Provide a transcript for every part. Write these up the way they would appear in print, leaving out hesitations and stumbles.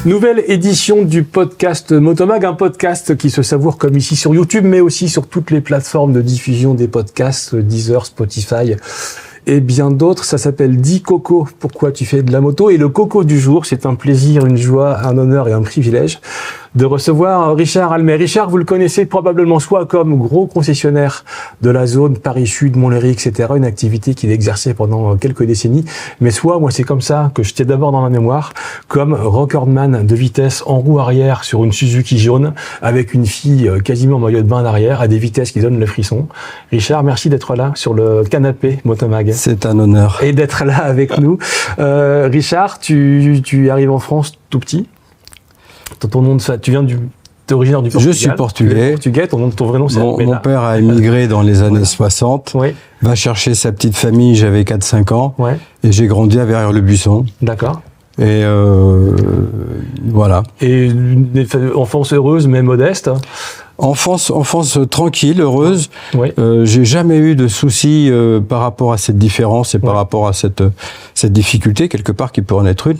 Nouvelle édition du podcast Motomag, un podcast qui se savoure comme ici sur YouTube, mais aussi sur toutes les plateformes de diffusion des podcasts, Deezer, Spotify et bien d'autres. Ça s'appelle Dis Coco, pourquoi tu fais de la moto? Et le coco du jour, c'est un plaisir, une joie, un honneur et un privilège de recevoir Richard Almet. Richard, vous le connaissez probablement soit comme gros concessionnaire de la zone Paris-Sud, Montlhéry, etc., une activité qu'il exerçait pendant quelques décennies, mais soit, moi c'est comme ça que je t'ai d'abord dans la mémoire, comme recordman de vitesse en roue arrière sur une Suzuki jaune, avec une fille quasiment en maillot de bain derrière, à des vitesses qui donnent le frisson. Richard, merci d'être là sur le canapé Motomag. C'est un honneur. Et d'être là avec nous. Richard, tu arrives en France tout petit. Ton nom de ça, tu viens t'es originaire du Portugal. Je suis portugais. Ton vrai nom c'est Mon père a émigré dans les années 60. Oui. Va chercher sa petite famille, j'avais 4-5 ans. Ouais. Et j'ai grandi à Verrières-le-Buisson. D'accord. Et voilà. Et une enfance heureuse mais modeste. Enfance tranquille, heureuse. Oui. J'ai jamais eu de soucis par rapport à cette différence et par rapport à cette difficulté, quelque part, qui peut en être une,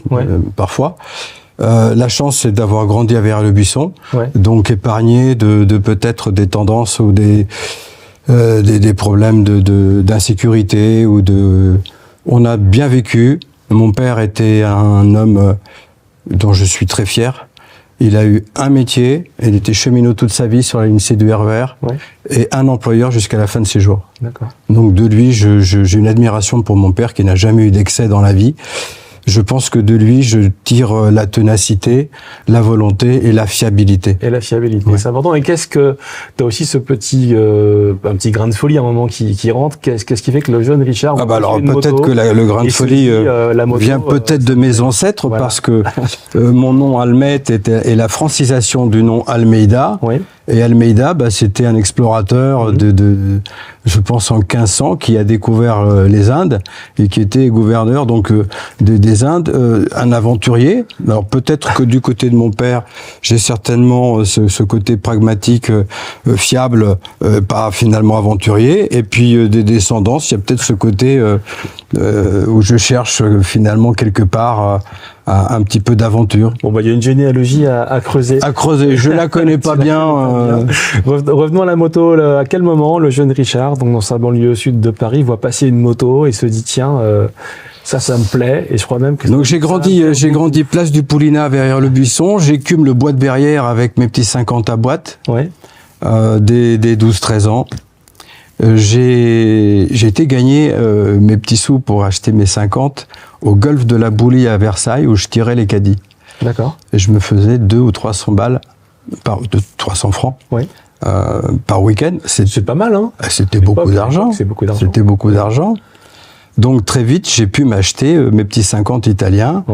parfois. La chance, c'est d'avoir grandi à Verrières-le-Buisson, donc épargné de peut-être des tendances ou des problèmes d'insécurité ou de. On a bien vécu. Mon père était un homme dont je suis très fier. Il a eu un métier, il était cheminot toute sa vie sur la ligne C du RER, et un employeur jusqu'à la fin de ses jours. D'accord. Donc de lui, j'ai une admiration pour mon père qui n'a jamais eu d'excès dans la vie. Je pense que de lui, je tire la ténacité, la volonté et la fiabilité. Et la fiabilité, c'est important. Et qu'est-ce que t'as aussi ce petit un petit grain de folie à un moment qui rentre. Qu'est-ce qui fait que le jeune Richard alors peut-être que le grain de folie vient peut-être de mes ancêtres, parce que mon nom Almet est la francisation du nom Almeida. Oui. Et Almeida, c'était un explorateur je pense en 1500, qui a découvert les Indes et qui était gouverneur donc des Indes, un aventurier. Alors peut-être que du côté de mon père, j'ai certainement ce côté pragmatique, fiable, pas finalement aventurier. Et puis des descendants, il y a peut-être ce côté où je cherche finalement quelque part un petit peu d'aventure. Bon, il y a une généalogie à creuser. À creuser. Je la connais pas bien. Revenons à la moto. À quel moment le jeune Richard, donc dans sa banlieue sud de Paris, voit passer une moto et se dit tiens, ça me plaît. Et je crois même que. Donc j'ai grandi place du Poulinat, Verrières-le-Buisson. J'écume le bois de Verrières avec mes petits 50 à boîte. Ouais. Dès 12-13 ans. J'ai été gagner mes petits sous pour acheter mes 50 au golfe de la Boulie à Versailles, où je tirais les caddies. D'accord. Et je me faisais 200 ou 300 balles, 300 francs, par week-end. C'est pas mal, hein? C'était beaucoup d'argent. C'était beaucoup d'argent. Donc très vite, j'ai pu m'acheter mes petits 50 italiens,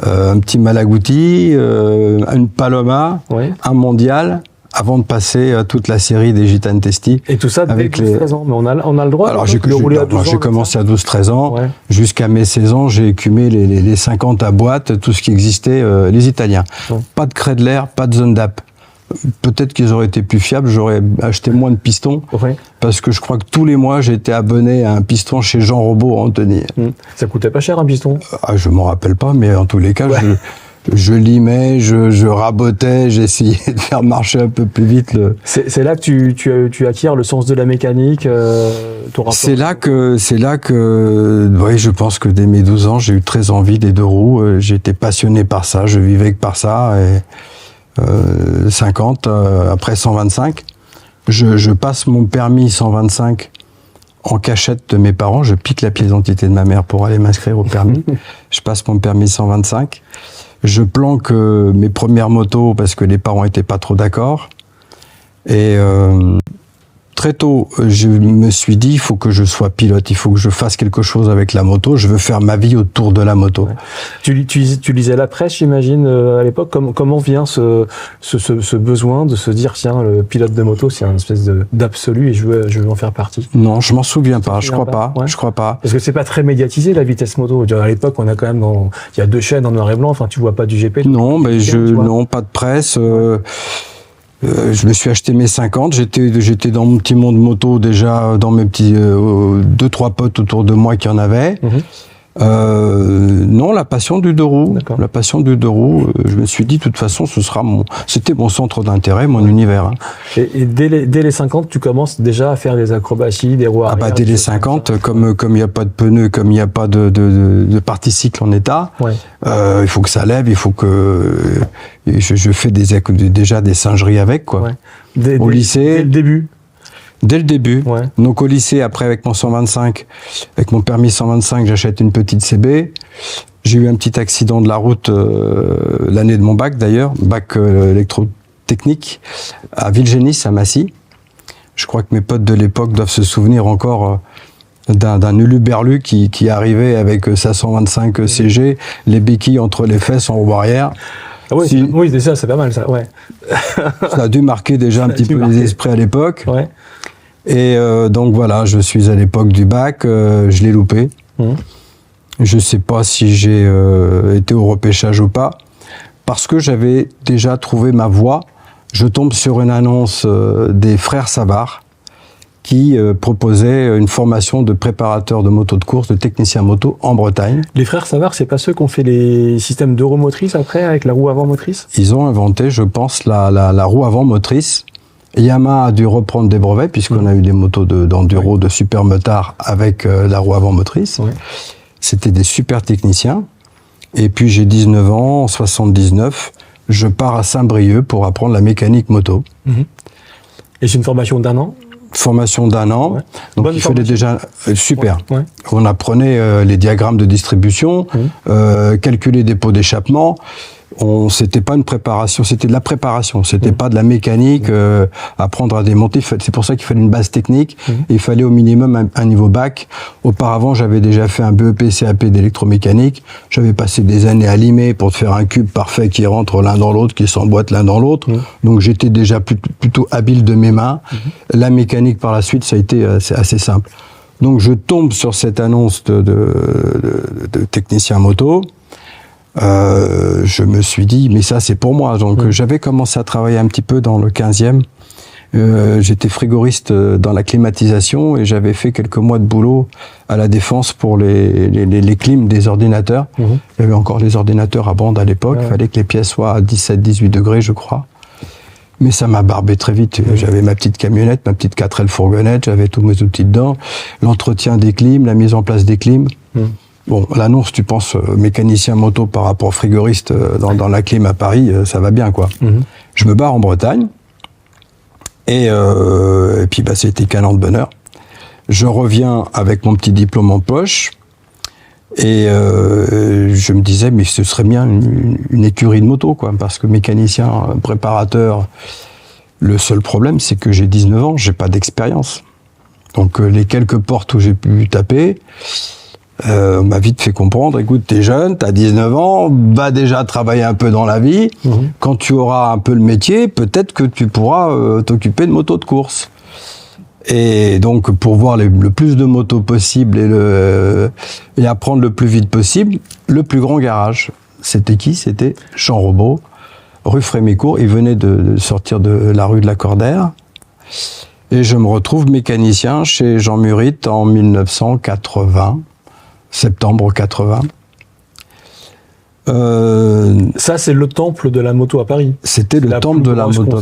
un petit Malaguti, une Paloma, un Mondial, avant de passer à toute la série des Gitane Testi. Et tout ça avec 12-13 ans. Mais on a le droit. Alors j'ai commencé à 12-13 ans. Jusqu'à mes 16 ans, j'ai écumé les 50 à boîte, tout ce qui existait, les Italiens. Pas de Kreidler, pas de Zundap. Peut-être qu'ils auraient été plus fiables, j'aurais acheté moins de pistons, parce que je crois que tous les mois, j'étais abonné à un piston chez Jean Robot à Antony. Ça coûtait pas cher un piston? Je m'en rappelle pas, mais en tous les cas, je limais, je rabotais, j'essayais de faire marcher un peu plus vite. C'est là que tu acquiers le sens de la mécanique. C'est là que, je pense que dès mes 12 ans, j'ai eu très envie des deux roues. J'étais passionné par ça, je vivais que par ça. Et 50, après 125. Je passe mon permis 125 en cachette de mes parents. Je pique la pièce d'identité de ma mère pour aller m'inscrire au permis. Je passe mon permis 125. Je planque mes premières motos parce que les parents étaient pas trop d'accord. Et très tôt, je me suis dit, il faut que je sois pilote, il faut que je fasse quelque chose avec la moto, je veux faire ma vie autour de la moto. Tu lisais la presse, j'imagine, à l'époque. Comment vient ce besoin de se dire, tiens, le pilote de moto, c'est une espèce d'absolu et je veux en faire partie? Non, je m'en souviens pas, je crois pas. Parce que c'est pas très médiatisé, la vitesse moto. À l'époque, on a quand même il y a 2 chaînes en noir et blanc, enfin, tu vois pas du GP. Non, mais non, pas de presse. Je me suis acheté mes 50, j'étais dans mon petit monde moto déjà, dans mes petits 2-3 potes autour de moi qui en avaient. Non, la passion du deux roues. La passion du deux roues, je me suis dit, de toute façon, c'était mon centre d'intérêt, mon univers. Hein. Et dès les 50, tu commences déjà à faire des acrobaties, des roues arrière. Dès les 50, comme il n'y a pas de pneus, comme il n'y a pas de partie cycle en état, il faut que ça lève, il faut que je fais déjà des singeries avec, quoi. Au lycée. Dès le début. Dès le début. Donc au lycée, après avec mon 125, avec mon permis 125, j'achète une petite CB. J'ai eu un petit accident de la route l'année de mon bac d'ailleurs, bac électrotechnique à Villegénis, à Massy. Je crois que mes potes de l'époque doivent se souvenir encore d'un uluberlu qui arrivait avec sa 125 CG, les béquilles entre les fesses en roue arrière. Ah oui, oui, déjà, c'est pas mal ça, ouais. Ça a dû marquer déjà un petit peu les esprits à l'époque. Ouais. Et donc voilà, je suis à l'époque du bac, je l'ai loupé. Je sais pas si j'ai été au repêchage ou pas, parce que j'avais déjà trouvé ma voie. Je tombe sur une annonce des frères Savard qui proposait une formation de préparateur de moto de course, de technicien moto en Bretagne. Les frères Savard, c'est pas ceux qui ont fait les systèmes d'euromotrice après, avec la roue avant motrice? Ils ont inventé, je pense, la roue avant motrice. Yamaha a dû reprendre des brevets, puisqu'on a eu des motos d'enduro, de super motards avec la roue avant motrice. C'était des super techniciens. Et puis j'ai 19 ans, en 79, je pars à Saint-Brieuc pour apprendre la mécanique moto. Et c'est une formation d'1 an? Formation d'1 an. Donc il fallait déjà... super. On apprenait les diagrammes de distribution, calculer des pots d'échappement. C'était pas une préparation, c'était de la préparation, c'était pas de la mécanique, apprendre à démonter. C'est pour ça qu'il fallait une base technique. Il fallait au minimum un niveau bac. Auparavant, j'avais déjà fait un BEP CAP d'électromécanique. J'avais passé des années à limer pour faire un cube parfait qui rentre l'un dans l'autre, qui s'emboîte l'un dans l'autre. Donc j'étais déjà plutôt habile de mes mains. La mécanique par la suite, ça a été assez simple. Donc je tombe sur cette annonce de technicien moto. Je me suis dit, mais ça c'est pour moi. Donc j'avais commencé à travailler un petit peu dans le 15e. J'étais frigoriste dans la climatisation et j'avais fait quelques mois de boulot à la Défense pour les clims des ordinateurs. Il y avait encore les ordinateurs à bande à l'époque. Il fallait que les pièces soient à 17-18 degrés, je crois. Mais ça m'a barbé très vite. J'avais ma petite camionnette, ma petite 4L fourgonnette, j'avais tous mes outils dedans. L'entretien des clims, la mise en place des clims. Bon, l'annonce, tu penses mécanicien moto par rapport frigoriste dans la clim à Paris, ça va bien, quoi. Je me barre en Bretagne, et puis bah, c'était qu'un an de bonheur. Je reviens avec mon petit diplôme en poche, et je me disais, mais ce serait bien une écurie de moto, quoi, parce que mécanicien, préparateur, le seul problème, c'est que j'ai 19 ans, j'ai pas d'expérience. Donc les quelques portes où j'ai pu taper, on m'a vite fait comprendre, écoute, t'es jeune, t'as 19 ans, va déjà travailler un peu dans la vie. Quand tu auras un peu le métier, peut-être que tu pourras t'occuper de motos de course. Et donc, pour voir le plus de motos possible et apprendre le plus vite possible, le plus grand garage, c'était qui? C'était Jean Robot, rue Frémécourt. Il venait de sortir de la rue de la Cordaire. Et je me retrouve mécanicien chez Jean Murit en 1980. Septembre 80. Ça, c'est le temple de la moto à Paris. C'était le temple de la moto.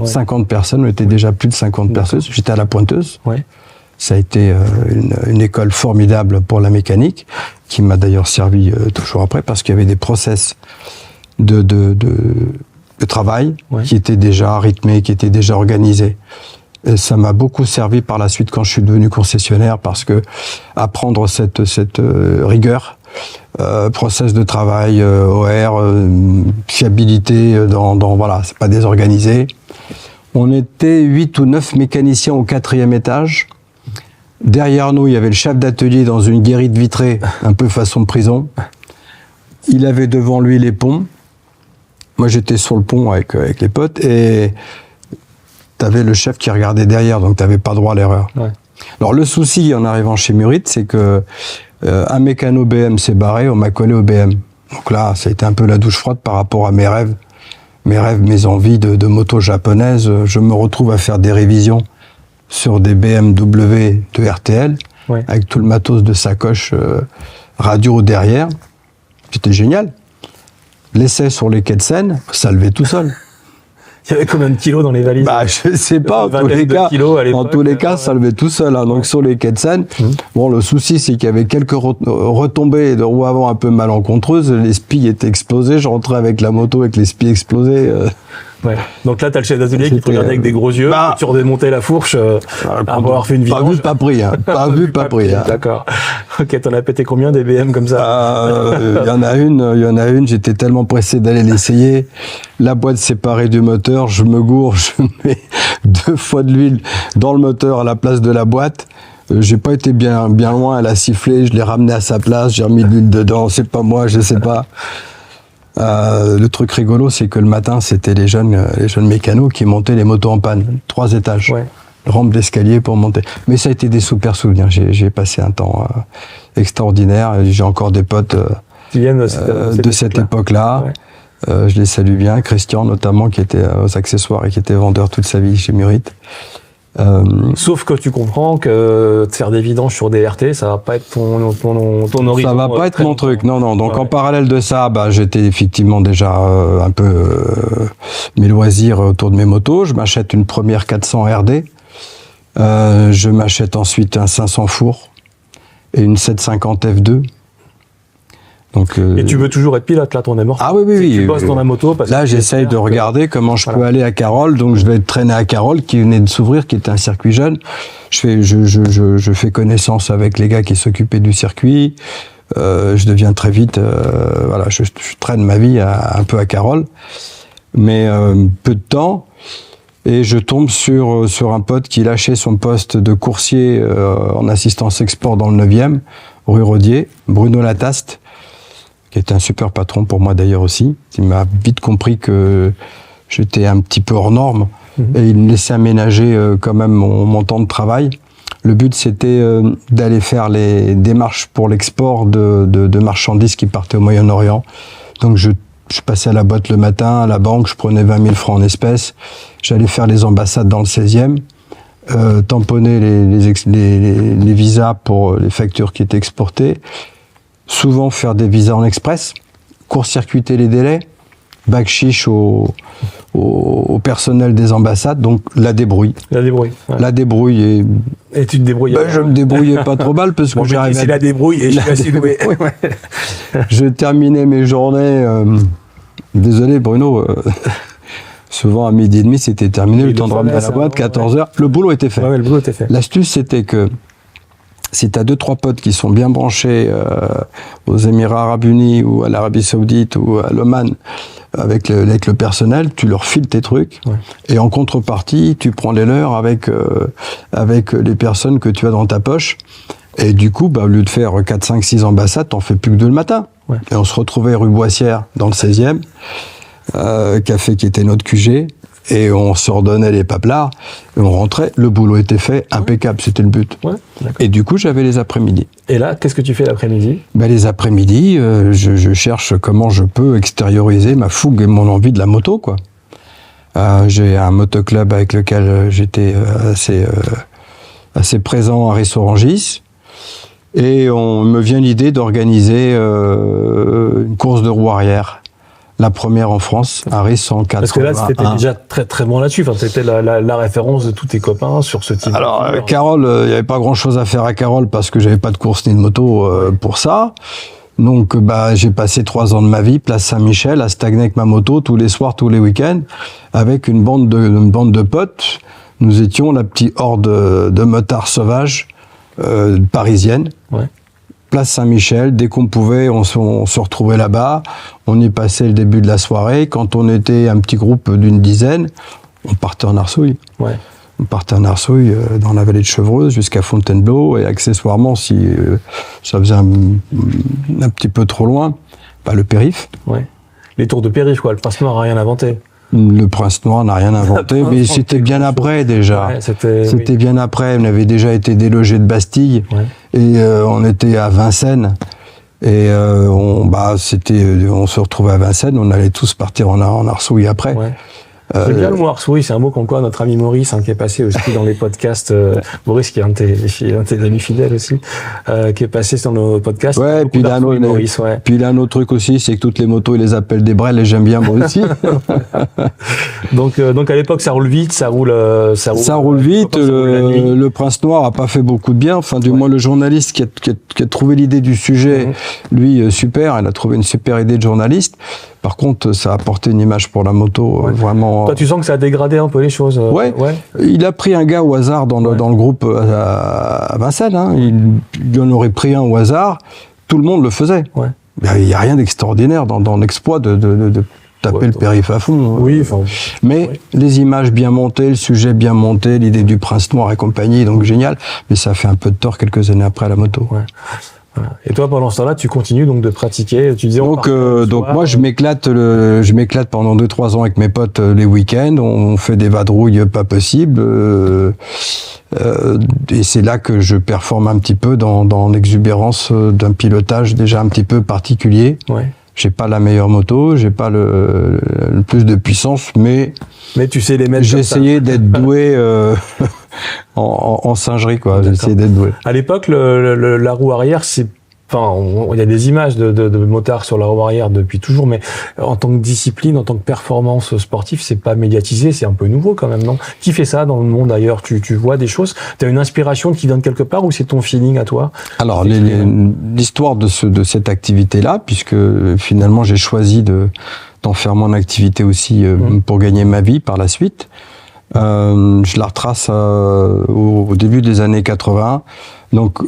50 personnes, on était déjà plus de 50 personnes. J'étais à la Pointeuse. Ça a été une école formidable pour la mécanique, qui m'a d'ailleurs servi toujours après, parce qu'il y avait des process de travail qui étaient déjà rythmés, qui étaient déjà organisés. Et ça m'a beaucoup servi par la suite quand je suis devenu concessionnaire, parce que apprendre cette rigueur, process de travail, OR, fiabilité, voilà, c'est pas désorganisé. On était 8 ou 9 mécaniciens au 4e étage. Derrière nous, il y avait le chef d'atelier dans une guérite vitrée, un peu façon prison. Il avait devant lui les ponts. Moi, j'étais sur le pont avec les potes, et t'avais le chef qui regardait derrière, donc t'avais pas droit à l'erreur. Alors le souci en arrivant chez Murit, c'est que un mécano BM s'est barré, on m'a collé au BM. Donc là, ça a été un peu la douche froide par rapport à mes rêves, mes envies de moto japonaise. Je me retrouve à faire des révisions sur des BMW de RTL, avec tout le matos de sacoche radio derrière. C'était génial. L'essai sur les quais de Seine, ça levait tout seul. Il y avait combien de kilos dans les valises? Bah, je sais pas, en tous les cas, ça levait tout seul, hein. Donc, sur les quais de Seine, bon, le souci, c'est qu'il y avait quelques retombées de roues avant un peu malencontreuses, les spies étaient explosés, je rentrais avec la moto avec les spies explosés. Ouais. Donc là, t'as le chef d'atelier qui te regardait avec des gros yeux, tu redémontais la fourche, après avoir fait une vidange. Pas vu, pas pris, hein. Pas vu, pas pris, hein. D'accord. Ok, t'en as pété combien des BM comme ça? Il y en a une, j'étais tellement pressé d'aller l'essayer. La boîte séparée du moteur, je me gourre, je mets 2 fois de l'huile dans le moteur à la place de la boîte. J'ai pas été bien loin, elle a sifflé, je l'ai ramené à sa place, j'ai remis de l'huile dedans, c'est pas moi, je sais pas. Le truc rigolo, c'est que le matin, c'était les jeunes mécanos qui montaient les motos en panne, 3 étages, rampe d'escalier pour monter. Mais ça a été des super souvenirs. J'ai passé un temps extraordinaire. J'ai encore des potes de cette époque-là. Ouais. Je les salue bien. Christian, notamment, qui était aux accessoires et qui était vendeur toute sa vie chez Murit. Sauf que tu comprends que de faire des vidanges sur des RT, ça va pas être ton horizon. Ça va pas être mon truc, non. Donc en parallèle de ça, j'étais effectivement déjà un peu mes loisirs autour de mes motos. Je m'achète une première 400 RD. Je m'achète ensuite un 500 four et une 750 F2. Donc, et tu veux toujours être pilote, là, ton est mort. Ah oui. Tu bosses dans la moto. Parce là, j'essaye de regarder comment je peux aller à Carole. Donc, je vais être traîné à Carole, qui venait de s'ouvrir, qui était un circuit jeune. Je fais connaissance avec les gars qui s'occupaient du circuit. Je deviens très vite, je traîne ma vie un peu à Carole. Mais peu de temps. Et je tombe sur un pote qui lâchait son poste de coursier en assistance export dans le 9e, rue Rodier, Bruno Lataste, qui était un super patron pour moi d'ailleurs aussi. Il m'a vite compris que j'étais un petit peu hors norme et il me laissait aménager quand même mon temps de travail. Le but, c'était d'aller faire les démarches pour l'export de marchandises qui partaient au Moyen-Orient. Donc je passais à la boîte le matin, à la banque, je prenais 20 000 francs en espèces. J'allais faire les ambassades dans le 16e, tamponner les visas pour les factures qui étaient exportées. Souvent faire des visas en express, court-circuiter les délais, bac chiche au personnel des ambassades, donc la débrouille. La débrouille. Et tu te débrouillais? Je me débrouillais pas trop mal parce que j'arrivais. C'est la débrouille et je suis assez doué. Je terminais mes journées. Désolé Bruno. Souvent à 12h30, c'était terminé, le temps de ramener à la boîte, 14h. Le boulot était fait. Le boulot était fait. L'astuce, c'était que si tu as 2-3 potes qui sont bien branchés aux Émirats Arabes Unis ou à l'Arabie Saoudite ou à l'Oman avec le personnel, tu leur files tes trucs et en contrepartie, tu prends les leurs avec les personnes que tu as dans ta poche. Et du coup, au lieu de faire 4, 5, 6 ambassades, t'en fais plus que 2 le matin. Ouais. Et on se retrouvait rue Boissière dans le 16e, café qui était notre QG. Et on se redonnait les paplards, et on rentrait, le boulot était fait, impeccable, c'était le but. Ouais, et du coup, j'avais les après-midi. Et là, qu'est-ce que tu fais l'après-midi? Les après-midi, je cherche comment je peux extérioriser ma fougue et mon envie de la moto, quoi. J'ai un motoclub avec lequel j'étais assez présent à Rissorangis, et on me vient l'idée d'organiser une course de roue arrière. La première en France, à Ris 180. Parce que là, c'était déjà très très bon là-dessus. Enfin, c'était la référence de tous tes copains sur ce type. Alors, Carole, il n'y avait pas grand-chose à faire à Carole parce que j'avais pas de course ni de moto pour ça. Donc, j'ai passé 3 ans de ma vie, place Saint-Michel, à stagner avec ma moto tous les soirs, tous les week-ends, avec une bande de potes. Nous étions la petite horde de motards sauvages parisiennes. Ouais. Place Saint-Michel, dès qu'on pouvait, on se retrouvait là-bas, on y passait le début de la soirée. Quand on était un petit groupe d'une dizaine, on partait en arsouille. Ouais. On partait en arsouille dans la vallée de Chevreuse jusqu'à Fontainebleau, et accessoirement, si ça faisait un petit peu trop loin, le périph'. Ouais. Les tours de périph', quoi. Le Prince Noir n'a rien inventé. Le Prince Noir n'a rien inventé, mais c'était bien après déjà. Ouais, c'était bien après. On avait déjà été délogé de Bastille et on était à Vincennes. Et on se retrouvait à Vincennes. On allait tous partir en arsouille après. Ouais. C'est bien le mot harce-souris, c'est un mot qu'on connaît à notre ami Maurice, qui est passé aussi dans les podcasts. Maurice, qui est un de tes amis fidèles aussi, qui est passé sur nos podcasts. Ouais, puis il a un autre truc aussi, c'est que toutes les motos, il les appelle des brels, et j'aime bien moi aussi. donc à l'époque, ça roule vite, ça roule vite. Le Prince Noir a pas fait beaucoup de bien. Enfin, du moins, le journaliste qui a trouvé l'idée du sujet, lui, super, il a trouvé une super idée de journaliste. Par contre, ça a apporté une image pour la moto vraiment. Toi, tu sens que ça a dégradé un peu les choses. Ouais. Il a pris un gars au hasard dans le groupe à Vincennes. Hein. Il en aurait pris un au hasard. Tout le monde le faisait. Ouais. Il n'y a rien d'extraordinaire dans l'exploit de taper le périph' à fond. Oui, mais les images bien montées, le sujet bien monté, l'idée du Prince Noir et compagnie, donc génial. Mais ça fait un peu de tort quelques années après à la moto. Ouais. Et toi, pendant ce temps-là, tu continues donc de pratiquer. Tu disais, donc moi, je m'éclate pendant 2-3 ans avec mes potes les week-ends. On fait des vadrouilles pas possibles. Et c'est là que je performe un petit peu dans l'exubérance d'un pilotage déjà un petit peu particulier. Ouais. J'ai pas la meilleure moto, j'ai pas le plus de puissance, mais tu sais les mettre. J'ai essayé d'être doué en singerie, quoi. J'ai essayé d'être doué. À l'époque, la roue arrière, il y a des images de motards sur la roue arrière depuis toujours, mais en tant que discipline, en tant que performance sportive, c'est pas médiatisé, c'est un peu nouveau quand même, non? Qui fait ça dans le monde ailleurs? Tu vois des choses? T'as une inspiration qui vient de quelque part ou c'est ton feeling à toi? Alors, l'histoire de cette activité-là, puisque finalement j'ai choisi d'en faire mon activité aussi pour gagner ma vie par la suite. Je la retrace au début des années 80. Donc,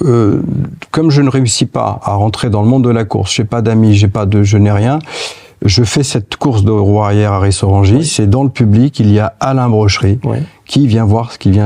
comme je ne réussis pas à rentrer dans le monde de la course, j'ai pas d'amis, je n'ai rien. Je fais cette course de roue arrière à Ris-Orangis. C'est dans le public, il y a Alain Brochery qui vient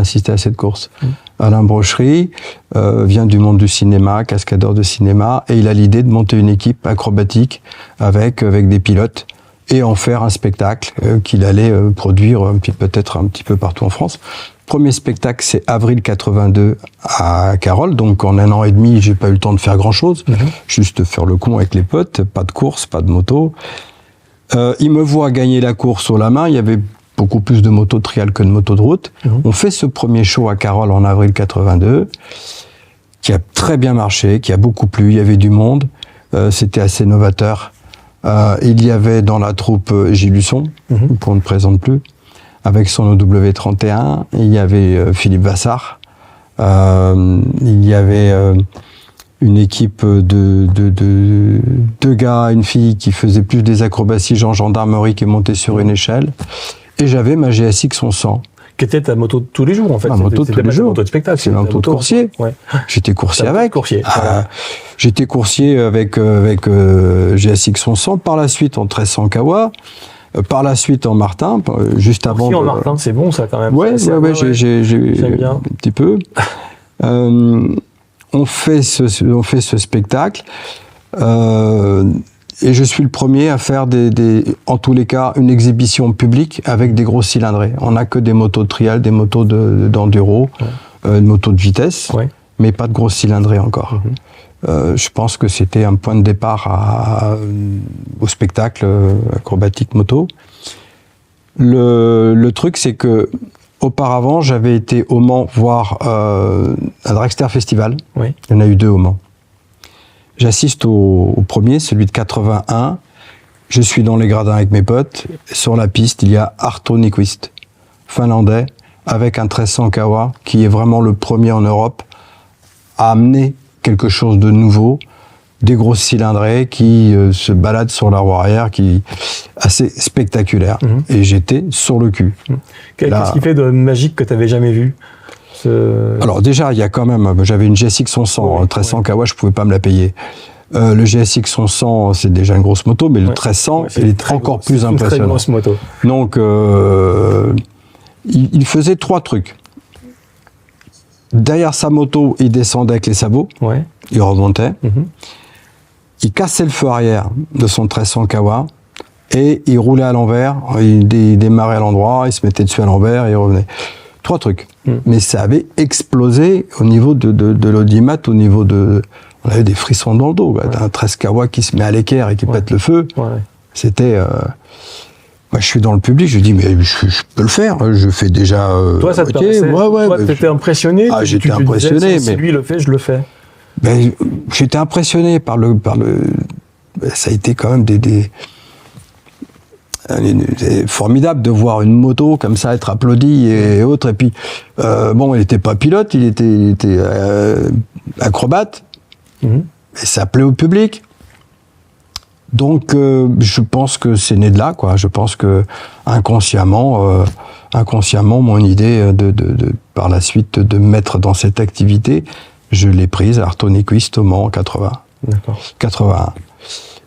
assister à cette course. Alain Brochery vient du monde du cinéma, cascadeur de cinéma, et il a l'idée de monter une équipe acrobatique avec des pilotes et en faire un spectacle qu'il allait produire peut-être un petit peu partout en France. Premier spectacle, c'est avril 82 à Carole, donc en 1 an et demi, j'ai pas eu le temps de faire grand-chose, juste faire le con avec les potes, pas de course, pas de moto. Il me voit gagner la course haut la main, il y avait beaucoup plus de motos de trial que de motos de route. On fait ce premier show à Carole en avril 82, qui a très bien marché, qui a beaucoup plu, il y avait du monde, c'était assez novateur. Il y avait dans la troupe Gilles Husson, qu'on ne présente plus, avec son OW31. Il y avait Philippe Vassard. Il y avait une équipe de deux gars, une fille qui faisait plus des acrobaties en gendarmerie, qui montait sur une échelle. Et j'avais ma GSX 1100. Qui était ta moto de tous les jours, en fait. Ma moto de tous les jours. Moto de spectacle. C'est une moto de coursier. Ouais. J'étais coursier avec. Voilà. J'étais coursier avec GSX 1100. Par la suite, en 1300 Kawa. Par la suite, en Martin. Juste avant. En Martin, c'est bon, ça, quand même. Ouais, j'ai un petit peu. On fait ce spectacle. Et je suis le premier à faire en tous les cas, une exhibition publique avec des grosses cylindrées. On n'a que des motos de trial, des motos d'enduro, une moto de vitesse, mais pas de grosses cylindrées encore. Je pense que c'était un point de départ au spectacle acrobatique moto. Le truc, c'est que auparavant, j'avais été au Mans voir un Dragster Festival. Il y en a eu 2 au Mans. J'assiste au premier, celui de 81. Je suis dans les gradins avec mes potes. Sur la piste, il y a Arto Nyquist, finlandais, avec un 1300 Kawa, qui est vraiment le premier en Europe à amener quelque chose de nouveau, des grosses cylindrées qui se baladent sur la roue arrière, qui assez spectaculaire. Et j'étais sur le cul. Qu'est-ce qui fait de magique que tu n'avais jamais vu? Alors déjà, il y a quand même, j'avais une GSX 1100, 1300 Kawa, je pouvais pas me la payer. Le GSX 1100, c'est déjà une grosse moto, mais le 1300, il est encore plus impressionnant. Très grosse moto. Donc, il faisait 3 trucs. Derrière sa moto, il descendait avec les sabots, il remontait, il cassait le feu arrière de son 1300 Kawa, et il roulait à l'envers, il démarrait à l'endroit, il se mettait dessus à l'envers, et il revenait. 3 trucs. Mais ça avait explosé au niveau de l'audimat, au niveau de... On avait des frissons dans le dos. Un 13 Kawa qui se met à l'équerre et qui pète le feu. C'était... Moi, je suis dans le public, je dis, mais je peux le faire, je fais déjà. Toi, ça te paraissait, toi, t'étais impressionné? Ah, j'étais impressionné, si lui le fait, je le fais. Ben, j'étais impressionné par le. Ça a été quand même formidable de voir une moto comme ça être applaudie et autres. Et puis, bon, il n'était pas pilote, il était acrobate. Et ça plaît au public. Donc, je pense que c'est né de là, quoi. Je pense que inconsciemment, mon idée par la suite de me mettre dans cette activité, je l'ai prise à Artonequist au Mans en 81.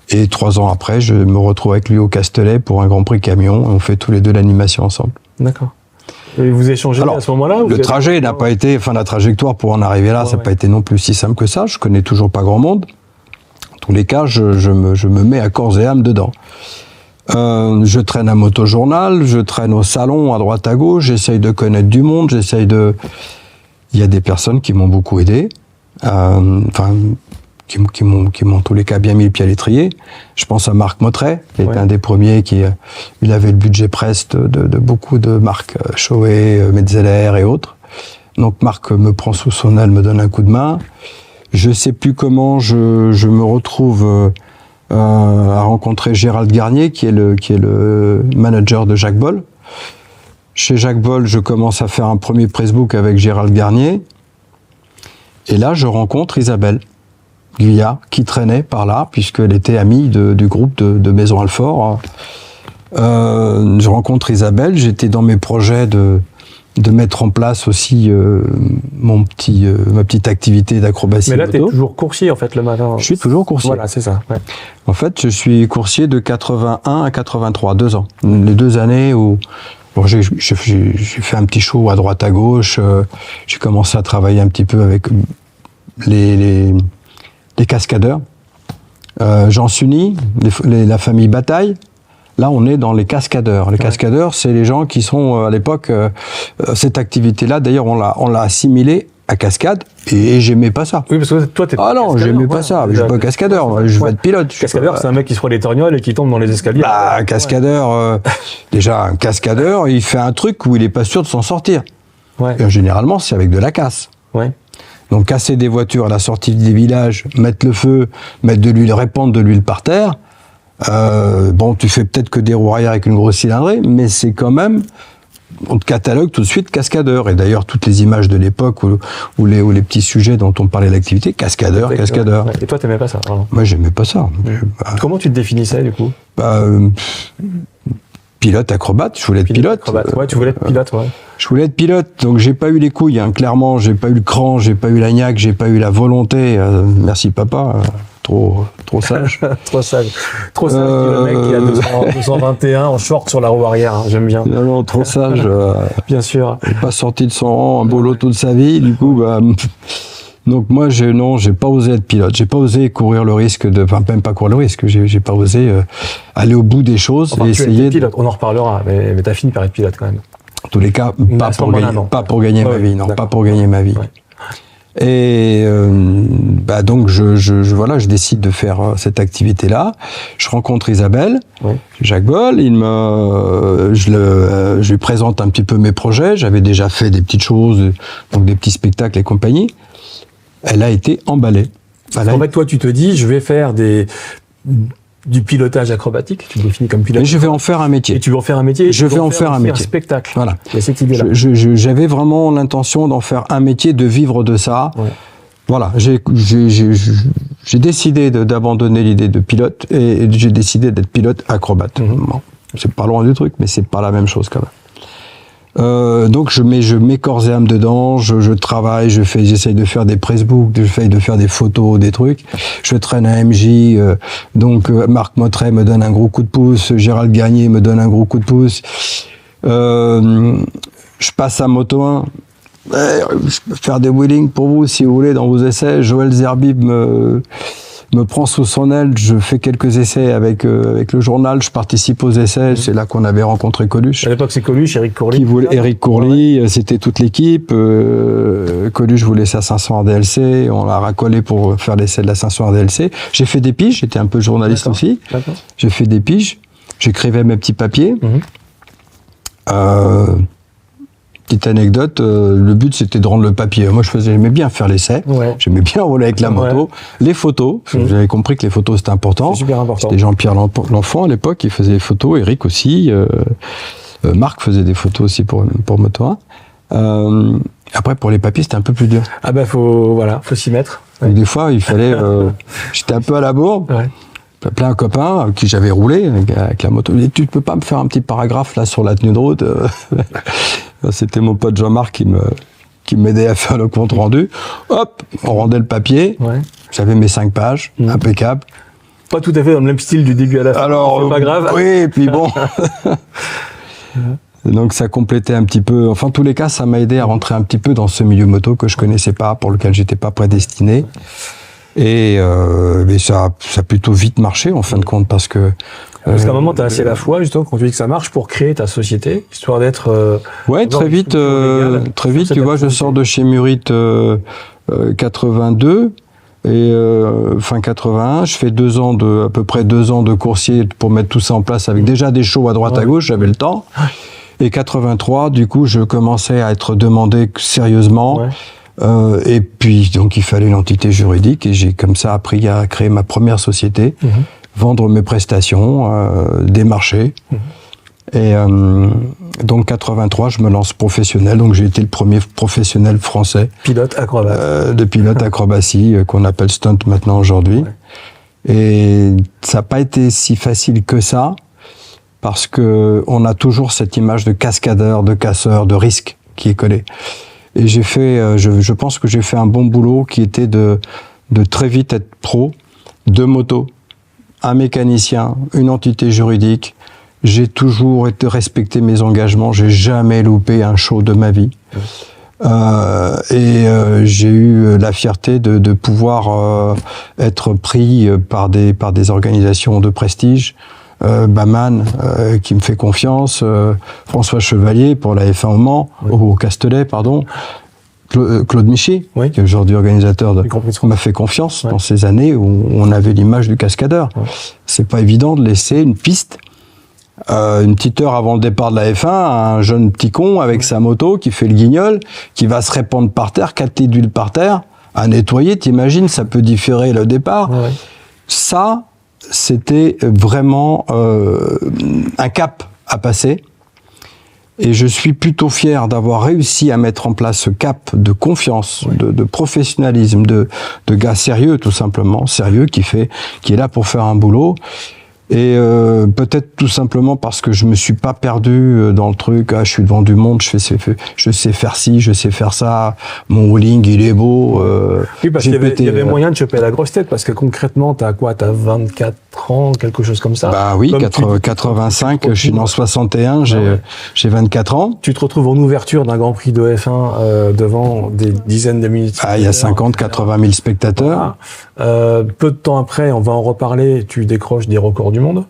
Et 3 ans après, je me retrouve avec lui au Castellet pour un Grand Prix camion. Et on fait tous les deux l'animation ensemble. D'accord. Et vous échangez à ce moment-là? Le trajet n'a pas été, la trajectoire pour en arriver là, ça n'a pas été non plus si simple que ça. Je connais toujours pas grand monde. En tous les cas, je me mets à corps et âme dedans. Je traîne à Motojournal, je traîne au salon à droite à gauche, j'essaye de connaître du monde, il y a des personnes qui m'ont beaucoup aidé, qui m'ont en tous les cas bien mis le pied à l'étrier. Je pense à Marc Motret, qui est un des premiers il avait le budget presse de beaucoup de marques, Shoei, Metzeler et autres. Donc Marc me prend sous son aile, me donne un coup de main. Je sais plus comment je me retrouve à rencontrer Gérald Garnier, qui est le manager de Jacques Boll. Chez Jacques Boll, je commence à faire un premier pressbook avec Gérald Garnier. Et là, je rencontre Isabelle Guyat, qui traînait par là, puisqu'elle était amie du groupe de Maison Alfort. Je rencontre Isabelle, j'étais dans mes projets de mettre en place aussi ma petite activité d'acrobatie. Mais là, tu es toujours coursier, en fait, le matin. Je suis toujours coursier. Voilà, c'est ça. Ouais. En fait, je suis coursier de 81 à 83, 2 ans. Les 2 années où j'ai fait un petit show à droite à gauche. J'ai commencé à travailler un petit peu avec les cascadeurs. Jean Sunny, la famille Bataille. Là, on est dans les cascadeurs. Les cascadeurs, c'est les gens qui sont, à l'époque, cette activité-là, d'ailleurs, on l'a assimilée à cascade, et j'aimais pas ça. Oui, parce que toi, t'es pas cascadeur. Ah non, j'aimais pas ça. Je suis pas cascadeur, je veux être pilote. Cascadeur, c'est un mec qui se prend les torgnoles et qui tombe dans les escaliers. Bah, cascadeur, déjà, un cascadeur, il fait un truc où il est pas sûr de s'en sortir. Ouais. Et généralement, c'est avec de la casse. Ouais. Donc, casser des voitures à la sortie des villages, mettre le feu, mettre de l'huile, répandre de l'huile par terre. Bon, tu fais peut-être que des roues arrière avec une grosse cylindrée, mais c'est quand même, on te catalogue tout de suite cascadeur. Et d'ailleurs, toutes les images de l'époque ou les petits sujets dont on parlait de l'activité, cascadeur. Ouais. Et toi, t'aimais pas ça? Moi, j'aimais pas ça. Comment tu te définissais, du coup? Pilote, acrobate, je voulais être pilote. Ouais, tu voulais être pilote, ouais. Je voulais être pilote, donc j'ai pas eu les couilles, hein. Clairement, j'ai pas eu le cran, j'ai pas eu la niaque, j'ai pas eu la volonté. Merci papa, trop sage. Trop sage, le mec qui a 221 en short sur la roue arrière, hein. J'aime bien. Non, trop sage. Bien sûr. Il n'est pas sorti de son rang, un boulot toute sa vie, du coup, donc moi, j'ai pas osé être pilote. J'ai pas osé courir le risque même pas courir le risque. J'ai pas osé aller au bout des choses et essayer. Pilote, on en reparlera, mais t'as fini par être pilote quand même. En tous les cas, pas pour gagner ma vie, non, pas pour gagner ma vie. Ouais. Et donc je décide de faire cette activité-là. Je rencontre Isabelle, Jacques Boll. Je lui présente un petit peu mes projets. J'avais déjà fait des petites choses, donc des petits spectacles et compagnie. Elle a été emballée. En fait, toi, tu te dis, je vais faire du pilotage acrobatique. Tu définis comme pilote. Mais je vais en faire un métier. Et tu veux en faire un métier. Je vais en faire un métier. Un spectacle. Voilà. Il y a cette idée-là. J'avais vraiment l'intention d'en faire un métier, de vivre de ça. Ouais. Voilà. J'ai décidé d'abandonner l'idée de pilote et j'ai décidé d'être pilote acrobate. Bon, c'est pas loin du truc, mais c'est pas la même chose quand même. Donc je mets corps et âme dedans, je travaille, j'essaye de faire des pressbooks, j'essaye de faire des photos, des trucs. Je traîne à MJ, donc Marc Motret me donne un gros coup de pouce, Gérald Garnier me donne un gros coup de pouce. Je passe à Moto 1. Je peux faire des wheelings pour vous si vous voulez dans vos essais. Joël Zerbib me prend sous son aile, je fais quelques essais avec le journal, je participe aux essais, c'est là qu'on avait rencontré Coluche. À l'époque, c'est Coluche, Eric Courly. Eric Courly, c'était toute l'équipe. Coluche voulait sa 500 RDLC, on l'a racolé pour faire l'essai de la 500 RDLC. J'ai fait des piges, j'étais un peu journaliste aussi. J'ai fait des piges. j'écrivais mes petits papiers. Petite anecdote, le but c'était de rendre le papier. Moi j'aimais bien faire l'essai, j'aimais bien rouler avec la moto. Les photos, j'avais compris que les photos c'était important. C'est super important. C'était Jean-Pierre L'Enfant à l'époque, il faisait des photos, Eric aussi, Marc faisait des photos aussi pour Moto 1. Après pour les papiers c'était un peu plus dur. Ah bah faut s'y mettre. Donc, des fois il fallait, j'étais un peu à la bourre. Plein de copains avec qui j'avais roulé avec la moto. Et tu peux pas me faire un petit paragraphe là sur la tenue de route? C'était mon pote Jean-Marc qui m'aidait à faire le compte rendu. Hop, on rendait le papier. J'avais mes 5 pages, impeccable. Pas tout à fait dans le même style du début à la fin. Alors, c'est pas grave. Oui, et puis bon. Donc ça complétait un petit peu. Enfin, en tous les cas, ça m'a aidé à rentrer un petit peu dans ce milieu moto que je connaissais pas, pour lequel j'étais pas prédestiné. Et mais ça a plutôt vite marché en fin de compte parce qu'à un moment, tu as assez la foi, justement, quand tu dis que ça marche, pour créer ta société, histoire d'être... très vite, tu vois, je sors de chez Murit 82, et fin 81, je fais à peu près 2 ans de coursier pour mettre tout ça en place, avec déjà des shows à droite à gauche, j'avais le temps. Et 83, du coup, je commençais à être demandé sérieusement. Et puis, donc, il fallait une entité juridique, et j'ai comme ça appris à créer ma première société. Vendre mes prestations, démarcher. Et donc 83, je me lance professionnel. Donc j'ai été le premier professionnel français. Pilote acrobate. De pilote acrobatie, qu'on appelle stunt maintenant aujourd'hui. Et ça n'a pas été si facile que ça, parce que on a toujours cette image de cascadeur, de casseur, de risque qui est collée. Et j'ai fait, je pense que j'ai fait un bon boulot qui était de très vite être pro de moto. Un mécanicien, une entité juridique. J'ai toujours respecté mes engagements. J'ai jamais loupé un show de ma vie. J'ai eu la fierté de pouvoir être pris par des organisations de prestige. Baman, qui me fait confiance. François Chevalier pour la F1 au Mans, au Castellet, pardon. Claude Michi, qui est aujourd'hui organisateur m'a fait confiance dans ces années où on avait l'image du cascadeur. C'est pas évident de laisser une piste, une petite heure avant le départ de la F1, un jeune petit con avec sa moto qui fait le guignol, qui va se répandre par terre, 4 litres d'huile par terre, à nettoyer, t'imagines, ça peut différer le départ. Ça, c'était vraiment un cap à passer. Et je suis plutôt fier d'avoir réussi à mettre en place ce cap de confiance, de professionnalisme, de gars sérieux, tout simplement, sérieux, qui est là pour faire un boulot. Et peut-être tout simplement parce que je me suis pas perdu dans le truc, je suis devant du monde, je sais faire ci, je sais faire ça, mon wheeling il est beau. Oui, parce qu'il y avait moyen de choper la grosse tête, parce que concrètement, t'as 24 ans, quelque chose comme ça. Bah oui, 85, je suis dans 61, j'ai 24 ans. Tu te retrouves en ouverture d'un Grand Prix de F1 devant des dizaines de milliers de spectateurs. Il y a 80 000 spectateurs. Peu de temps après, on va en reparler, tu décroches des records du monde.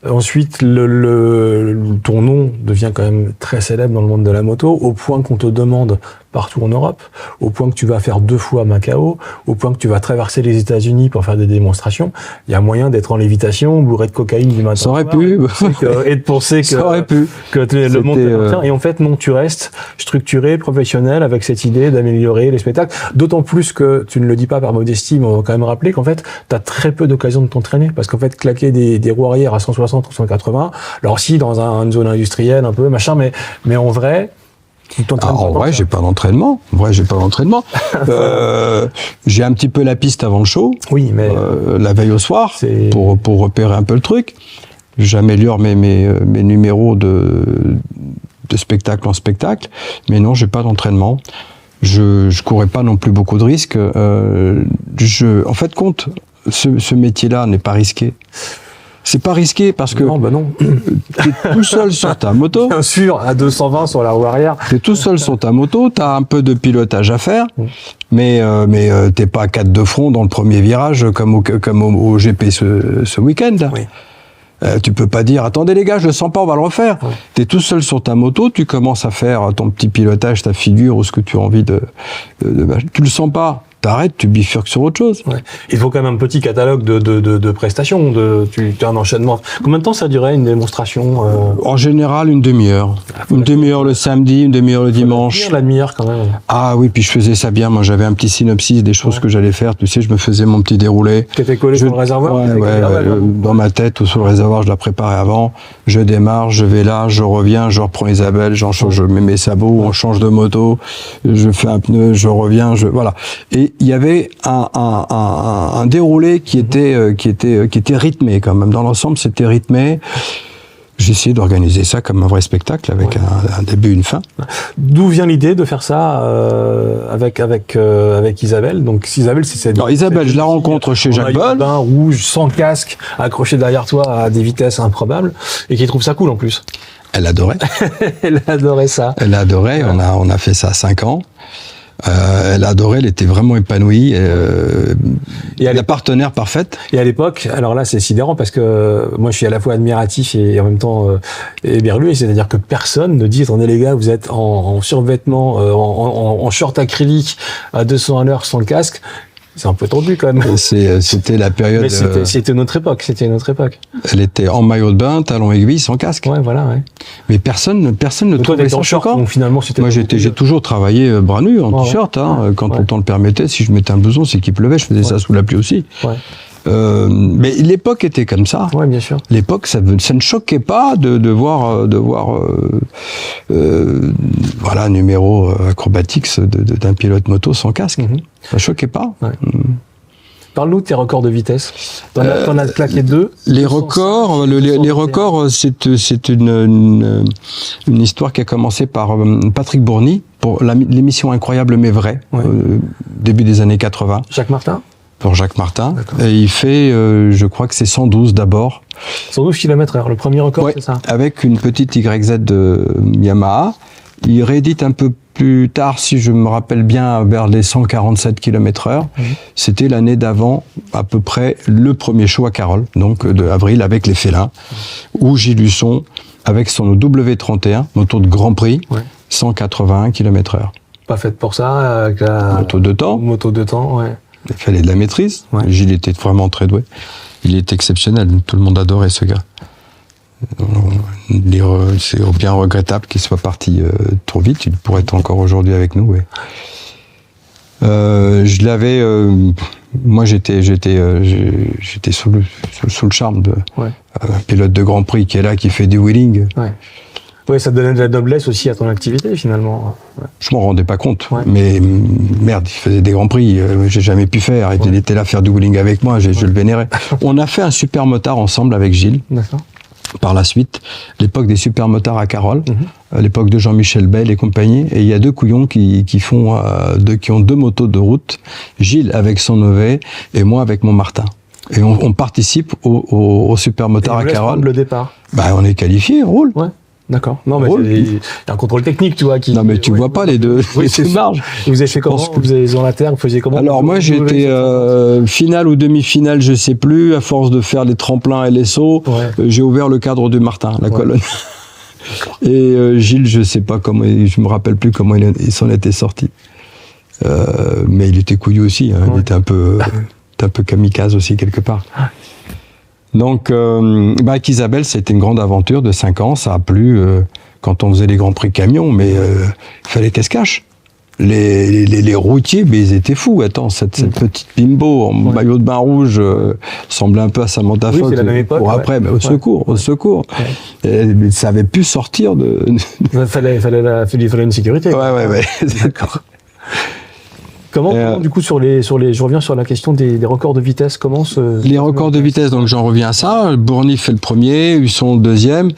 Ensuite, ton nom devient quand même très célèbre dans le monde de la moto, au point qu'on te demande partout en Europe, au point que tu vas faire 2 fois Macao, au point que tu vas traverser les États-Unis pour faire des démonstrations. Il y a moyen d'être en lévitation, bourré de cocaïne du matin. Ça aurait pu. Et de penser que, le monde t'appartient. Et en fait, non, tu restes structuré, professionnel, avec cette idée d'améliorer les spectacles. D'autant plus que, tu ne le dis pas par modestie, mais on va quand même rappeler qu'en fait, tu as très peu d'occasions de t'entraîner. Parce qu'en fait, claquer des roues arrière à 160 ou 180, alors si, dans une zone industrielle, un peu, machin, mais en vrai, en vrai, j'ai pas d'entraînement. J'ai un petit peu la piste avant le show. Oui, mais la veille au soir pour repérer un peu le truc. J'améliore mes numéros de spectacle en spectacle, mais non, j'ai pas d'entraînement. Je courais pas non plus beaucoup de risques. En fait, ce métier-là n'est pas risqué. C'est pas risqué parce que non. T'es tout seul sur ta moto. Bien sûr, à 220 sur la roue arrière. T'es tout seul sur ta moto, t'as un peu de pilotage à faire, mais t'es pas à 4 de front dans le premier virage comme au GP ce week-end. Oui. Tu peux pas dire, attendez les gars, je le sens pas, on va le refaire. Oui. T'es tout seul sur ta moto, tu commences à faire ton petit pilotage, ta figure ou ce que tu as envie tu le sens pas. t'arrêtes, tu bifurques sur autre chose. Ouais. Il faut quand même un petit catalogue de prestations. Tu as un enchaînement. Combien de temps ça durait une démonstration En général, une demi-heure. Une demi-heure le samedi, une demi-heure le dimanche. La demi-heure quand même. Ah oui, puis je faisais ça bien. Moi, j'avais un petit synopsis des choses que j'allais faire. Tu sais, je me faisais mon petit déroulé. Qui était collé sur le réservoir. Dans ma tête ou sur le réservoir, je la préparais avant. Je démarre, je vais là, je reviens, je reprends Isabelle, je mets mes sabots, on change de moto, je fais un pneu, je reviens, voilà. Et il y avait un déroulé qui était rythmé quand même. Dans l'ensemble, c'était rythmé. J'ai essayé d'organiser ça comme un vrai spectacle avec un début, une fin. D'où vient l'idée de faire ça avec Isabelle? Donc Isabelle, Isabelle, je la rencontre chez Jacques Boll. Un rouge sans casque, accroché derrière toi à des vitesses improbables, et qui trouve ça cool en plus. Elle adorait. Elle adorait ça. Elle adorait. On a fait ça 5 ans. Elle adorait, elle était vraiment épanouie. La partenaire parfaite. Et à l'époque, alors là c'est sidérant parce que moi je suis à la fois admiratif et en même temps éberlué, c'est-à-dire que personne ne dit attendez les gars, vous êtes en survêtement, en short acrylique à 200 à l'heure sans le casque. C'est un peu tendu quand même. C'était la période. Mais c'était notre époque. Elle était en maillot de bain, talons aiguilles, sans casque. Ouais, voilà. Ouais. Mais personne ne trouvait ça choquant. Donc finalement, c'était. Moi, j'ai toujours travaillé bras nus en t-shirt. Quand le temps le permettait, si je mettais un blouson, c'est qu'il pleuvait. Je faisais ça sous la pluie aussi. Ouais. Mais l'époque était comme ça. Ouais, bien sûr. L'époque, ça ne choquait pas de voir voilà, numéro acrobatique d'un pilote moto sans casque. Ça choquait pas. Ouais. Parle-nous de tes records de vitesse. T'en as claqué 2. Les records, c'est une histoire qui a commencé par Patrick Bourny pour l'émission Incroyable mais vrai, début des années 80. Jacques Martin. Pour Jacques Martin. Et il fait, je crois que c'est 112 d'abord. 112 km/h, le premier record, c'est ça? Avec une petite YZ de Yamaha. Il réédite un peu plus tard, si je me rappelle bien, vers les 147 km/h. C'était l'année d'avant, à peu près, le premier show à Carole, donc de avril, avec les Félins, où Gilles Husson, avec son W31, moto de Grand Prix, 181 km/h. Pas faite pour ça, avec la moto de temps. Moto de temps, ouais. Il fallait de la maîtrise. Gilles était vraiment très doué. Il est exceptionnel. Tout le monde adorait ce gars. C'est bien regrettable qu'il soit parti trop vite. Il pourrait être encore aujourd'hui avec nous. Je l'avais. Moi, j'étais sous le charme de un pilote de Grand Prix qui est là, qui fait du wheeling. Oui, ça donnait de la noblesse aussi à ton activité, finalement. Je m'en rendais pas compte. Mais merde, il faisait des grands prix. J'ai jamais pu faire. Il était là faire du wheeling avec moi. Je le vénérais. On a fait un super motard ensemble avec Gilles. D'accord. Par la suite, l'époque des super motards à Carole, à l'époque de Jean-Michel Bell et compagnie. Et il y a 2 couillons qui ont 2 motos de route. Gilles avec son Nové et moi avec mon Martin. Et on participe au super motard à Carole. Le départ. On est qualifié, on roule. Ouais. D'accord. Non, mais il y a un contrôle technique, tu vois. Non, mais tu vois pas les deux. Oui, c'est marge. Et vous avez fait comment? Vous avez dans la terre, vous faisiez comment? Alors, moi, j'étais finale ou demi-finale, je sais plus. À force de faire les tremplins et les sauts, j'ai ouvert le cadre du Martin, la colonne. Et Gilles, je sais pas comment, je me rappelle plus comment il s'en était sorti. Mais il était couillu aussi. Il était un peu kamikaze aussi, quelque part. Donc, avec Isabelle, c'était une grande aventure de 5 ans. Ça a plu quand on faisait les Grands Prix camions, mais il fallait qu'elle se cache. Les routiers, mais ils étaient fous. Attends, cette petite bimbo en maillot de bain rouge semblait un peu à Samantha Fox. C'est la même époque. Pour après, mais au secours. Elle savait plus sortir de. Il fallait une sécurité. Ouais. D'accord. Comment du coup je reviens sur la question des records de vitesse. Les records de vitesse, donc j'en reviens à ça. Bourny fait le premier, Husson le deuxième.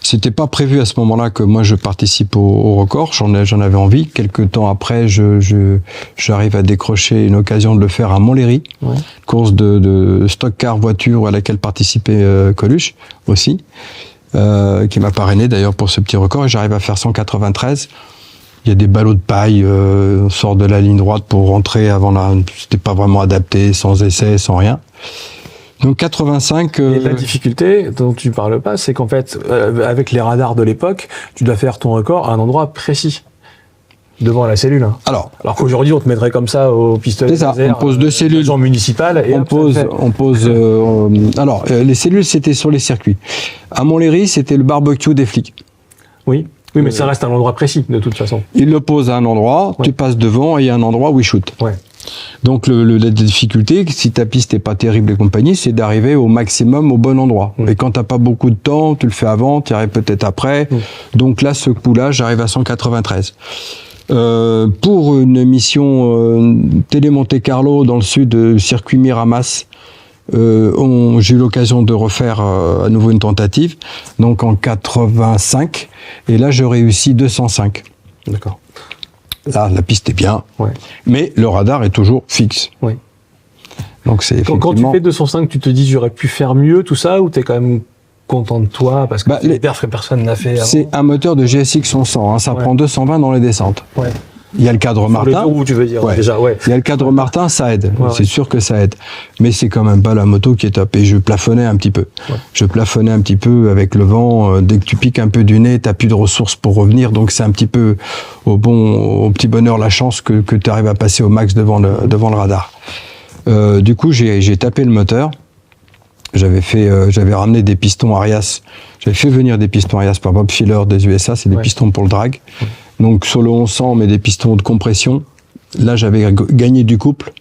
C'était pas prévu à ce moment-là que moi je participe au record. J'en avais envie. Quelques temps après, j'arrive à décrocher une occasion de le faire à Montlhéry, course de stock car voiture à laquelle participait Coluche aussi, qui m'a parrainé d'ailleurs pour ce petit record. Et j'arrive à faire 193. Il y a des ballots de paille, on sort de la ligne droite pour rentrer c'était pas vraiment adapté, sans essai, sans rien. Donc 85. Et la difficulté dont tu parles pas, c'est qu'en fait, avec les radars de l'époque, tu dois faire ton record à un endroit précis. devant la cellule. Hein. Alors qu'aujourd'hui, on te mettrait comme ça au pistolet. C'est ça, on pose 2 cellules. Municipales. Et alors, les cellules, c'était sur les circuits. À Montlhéry, c'était le barbecue des flics. Oui, mais ça reste un endroit précis, de toute façon. Ils le posent à un endroit, tu passes devant et il y a un endroit où ils shootent. Ouais. Donc la difficulté, si ta piste n'est pas terrible et compagnie, c'est d'arriver au maximum au bon endroit. Et quand t'as pas beaucoup de temps, tu le fais avant, tu arrives peut-être après. Donc là, ce coup-là, j'arrive à 193. Pour une mission Télé Monte Carlo dans le sud, circuit Miramas, j'ai eu l'occasion de refaire à nouveau une tentative, donc en 85, et là, je réussis 205. D'accord. Là, la piste est bien, mais le radar est toujours fixe. Oui. Donc c'est Quand tu fais 205, tu te dis j'aurais pu faire mieux, tout ça, ou t'es quand même content de toi parce que les perfs que personne n'a fait avant. C'est un moteur de GSX 100, hein, ça prend 220 dans les descentes. Ouais. Il y a le cadre Martin. Où tu veux dire déjà, Il y a le cadre Martin, ça aide. C'est sûr que ça aide. Mais c'est quand même pas la moto qui est top. Et je plafonnais un petit peu. Je plafonnais un petit peu avec le vent. Dès que tu piques un peu du nez, t'as plus de ressources pour revenir. Donc c'est un petit peu au petit bonheur la chance que tu arrives à passer au max devant le radar. Du coup, j'ai tapé le moteur. J'avais ramené des pistons Arias. J'avais fait venir des pistons Arias par Bob Filler des USA. C'est des pistons pour le drag. Donc sur le 1100, mais des pistons de compression. Là, j'avais gagné du couple.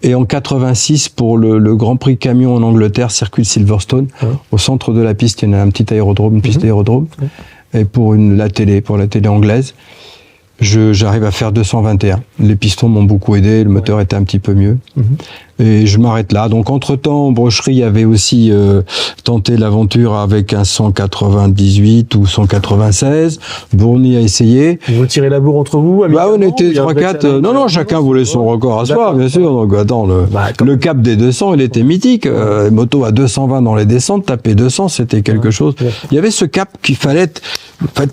Et en 86, pour le Grand Prix camion en Angleterre, circuit de Silverstone, au centre de la piste, il y en a un petit aérodrome, une piste aérodrome. Et pour la télé anglaise, j'arrive à faire 221. Les pistons m'ont beaucoup aidé, le moteur était un petit peu mieux. Et je m'arrête là. Donc entre-temps, Brocherie avait aussi tenté l'aventure avec un 198 ou 196. Bourny a essayé. Vous tirez la bourre entre vous? On était 3-4. Non, chacun voulait son record à soi, bien sûr. Donc attends, le cap des 200, il était mythique. Moto à 220 dans les descentes, taper 200, c'était quelque chose. Il y avait ce cap qu'il fallait être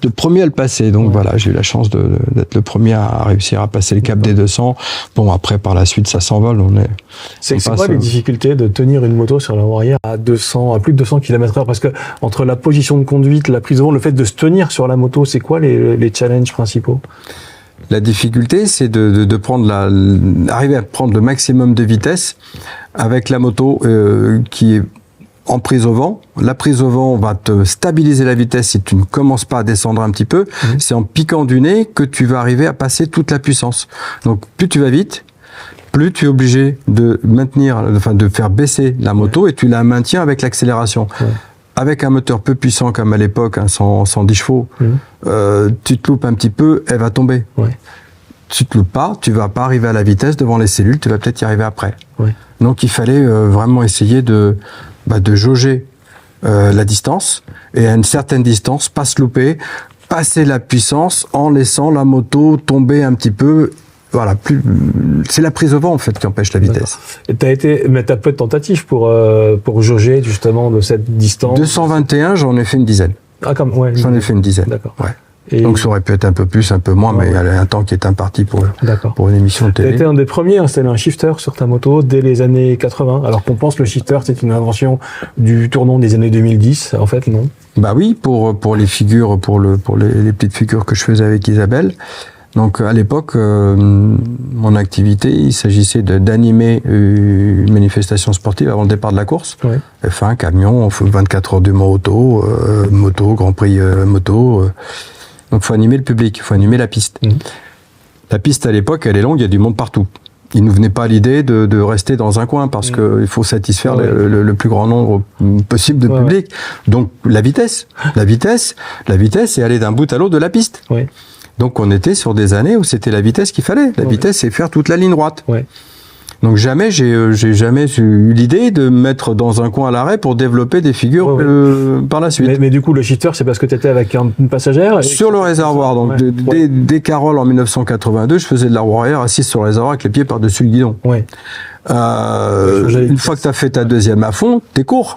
le premier à le passer. Donc voilà, j'ai eu la chance d'être le premier à réussir à passer le cap des 200. Bon, après, par la suite, ça s'envole. C'est quoi les difficultés de tenir une moto sur la roue arrière à plus de 200 km/h? Parce que entre la position de conduite, la prise de vent, le fait de se tenir sur la moto, c'est quoi les challenges principaux? La difficulté, c'est de arriver à prendre le maximum de vitesse avec la moto qui est en prise au vent. La prise au vent va te stabiliser la vitesse si tu ne commences pas à descendre un petit peu. C'est en piquant du nez que tu vas arriver à passer toute la puissance. Donc plus tu vas vite, plus tu es obligé de de faire baisser la moto et tu la maintiens avec l'accélération. Avec un moteur peu puissant comme à l'époque, 110 chevaux, tu te loupes un petit peu, elle va tomber. Tu te loupes pas, tu vas pas arriver à la vitesse devant les cellules, tu vas peut-être y arriver après. Donc il fallait vraiment essayer de jauger la distance et à une certaine distance, pas se louper, passer la puissance en laissant la moto tomber un petit peu. Voilà, c'est la prise au vent en fait qui empêche la vitesse. Mais t'as peu de tentatives pour jauger justement de cette distance. 221, j'en ai fait une dizaine. J'en ai fait une dizaine. D'accord. Donc ça aurait pu être un peu plus, un peu moins, mais il y a un temps qui est imparti pour une émission de télé. Tu as été un des premiers à installer un shifter sur ta moto dès les années 80, alors qu'on pense que le shifter c'est une invention du tournant des années 2010, en fait non? Bah oui, pour les figures, pour les petites figures que je faisais avec Isabelle. Donc à l'époque, mon activité, il s'agissait d'animer une manifestation sportive avant le départ de la course. F1, camion, 24 heures du Mans auto, moto, Grand Prix moto. Donc il faut animer le public, il faut animer la piste. La piste à l'époque, elle est longue, il y a du monde partout. Il ne nous venait pas l'idée de rester dans un coin parce qu'il faut satisfaire le plus grand nombre possible de public. Donc la vitesse et aller d'un bout à l'autre de la piste. Donc on était sur des années où c'était la vitesse qu'il fallait. La vitesse, c'est faire toute la ligne droite. Donc jamais j'ai eu l'idée de me mettre dans un coin à l'arrêt pour développer des figures par la suite. Mais du coup, le shifter, c'est parce que tu étais avec une passagère sur le réservoir. Donc dès Carole en 1982, je faisais de la roue arrière assise sur le réservoir avec les pieds par-dessus le guidon. Une fois que tu as fait ta deuxième à fond, t'es court.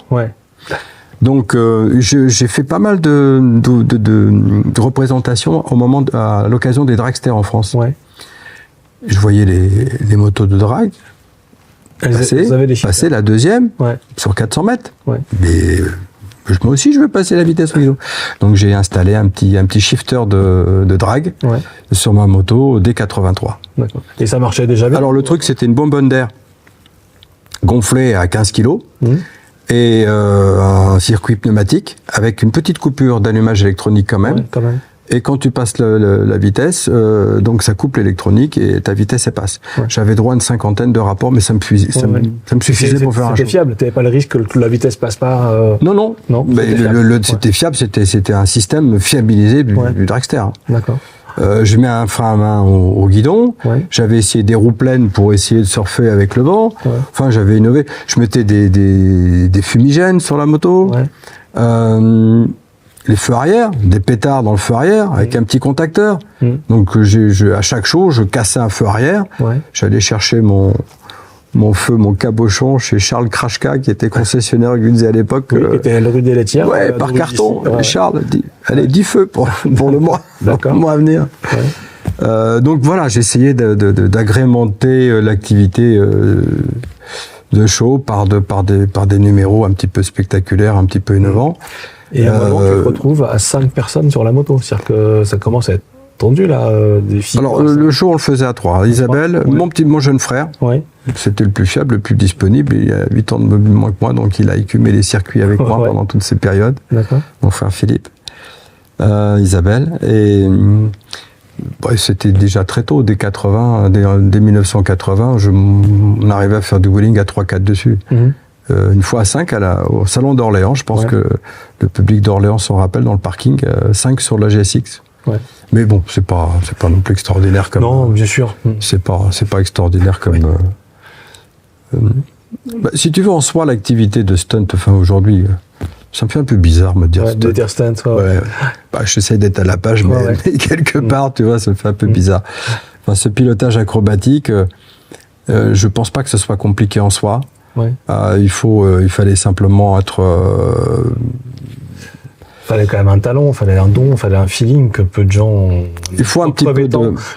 Donc j'ai fait pas mal de représentations à l'occasion des dragsters en France. Je voyais les motos de drag passer la deuxième sur 400 mètres. Mais Moi aussi, je veux passer la vitesse au guidon. Donc, j'ai installé un petit shifter de drag sur ma moto D83. D'accord. Et ça marchait déjà bien? Alors, le truc, c'était une bonbonne d'air gonflée à 15 kg et un circuit pneumatique avec une petite coupure d'allumage électronique quand même. Ouais, quand même. Et quand tu passes la vitesse, donc ça coupe l'électronique et ta vitesse, elle passe. Ouais. J'avais droit à une cinquantaine de rapports, mais ça me suffisait pour faire un show. C'était fiable, tu n'avais pas le risque que la vitesse passe pas Non. C'était fiable, c'était un système fiabilisé du dragster. D'accord. Je mets un frein à main au guidon. Ouais. J'avais essayé des roues pleines pour essayer de surfer avec le vent. Ouais. Enfin, j'avais innové. Je mettais des fumigènes sur la moto. Ouais. Les feux arrière, des pétards dans le feu arrière avec un petit contacteur. Donc à chaque show, je cassais un feu arrière. Ouais. J'allais chercher mon cabochon chez Charles Krachka, qui était concessionnaire Gunze à l'époque. Oui, qui était rue des Laitières. Ouais, par carton. Charles dit, allez, 10 feux pour le mois à venir. Ouais. Donc voilà, j'essayais d'agrémenter l'activité de show par des numéros un petit peu spectaculaires, un petit peu innovants. Et à un moment, tu te retrouves à 5 personnes sur la moto. C'est-à-dire que ça commence à être tendu, là, des filles. Alors, le show, on le faisait à 3. Isabelle, mon jeune frère, c'était le plus fiable, le plus disponible. Il a 8 ans de moins que moi, donc il a écumé les circuits avec moi pendant toutes ces périodes. D'accord. Mon frère Philippe. Isabelle. Et c'était déjà très tôt, dès 1980, on arrivait à faire du wheeling à 3-4 dessus. Une fois à 5 au salon d'Orléans. Je pense que le public d'Orléans s'en rappelle, dans le parking, 5 sur la GSX. Ouais. Mais bon, c'est pas non plus extraordinaire comme. Non, bien sûr. C'est pas extraordinaire comme. Si tu veux, en soi, l'activité de stunt, aujourd'hui, ça me fait un peu bizarre me dire stunt. De dire stunt, j'essaie d'être à la page, mais quelque part, tu vois, ça me fait un peu bizarre. Enfin, ce pilotage acrobatique, je pense pas que ce soit compliqué en soi. Ouais. Il fallait simplement être. Fallait quand même un talent, fallait un don, fallait un feeling que peu de gens. Il faut un petit peu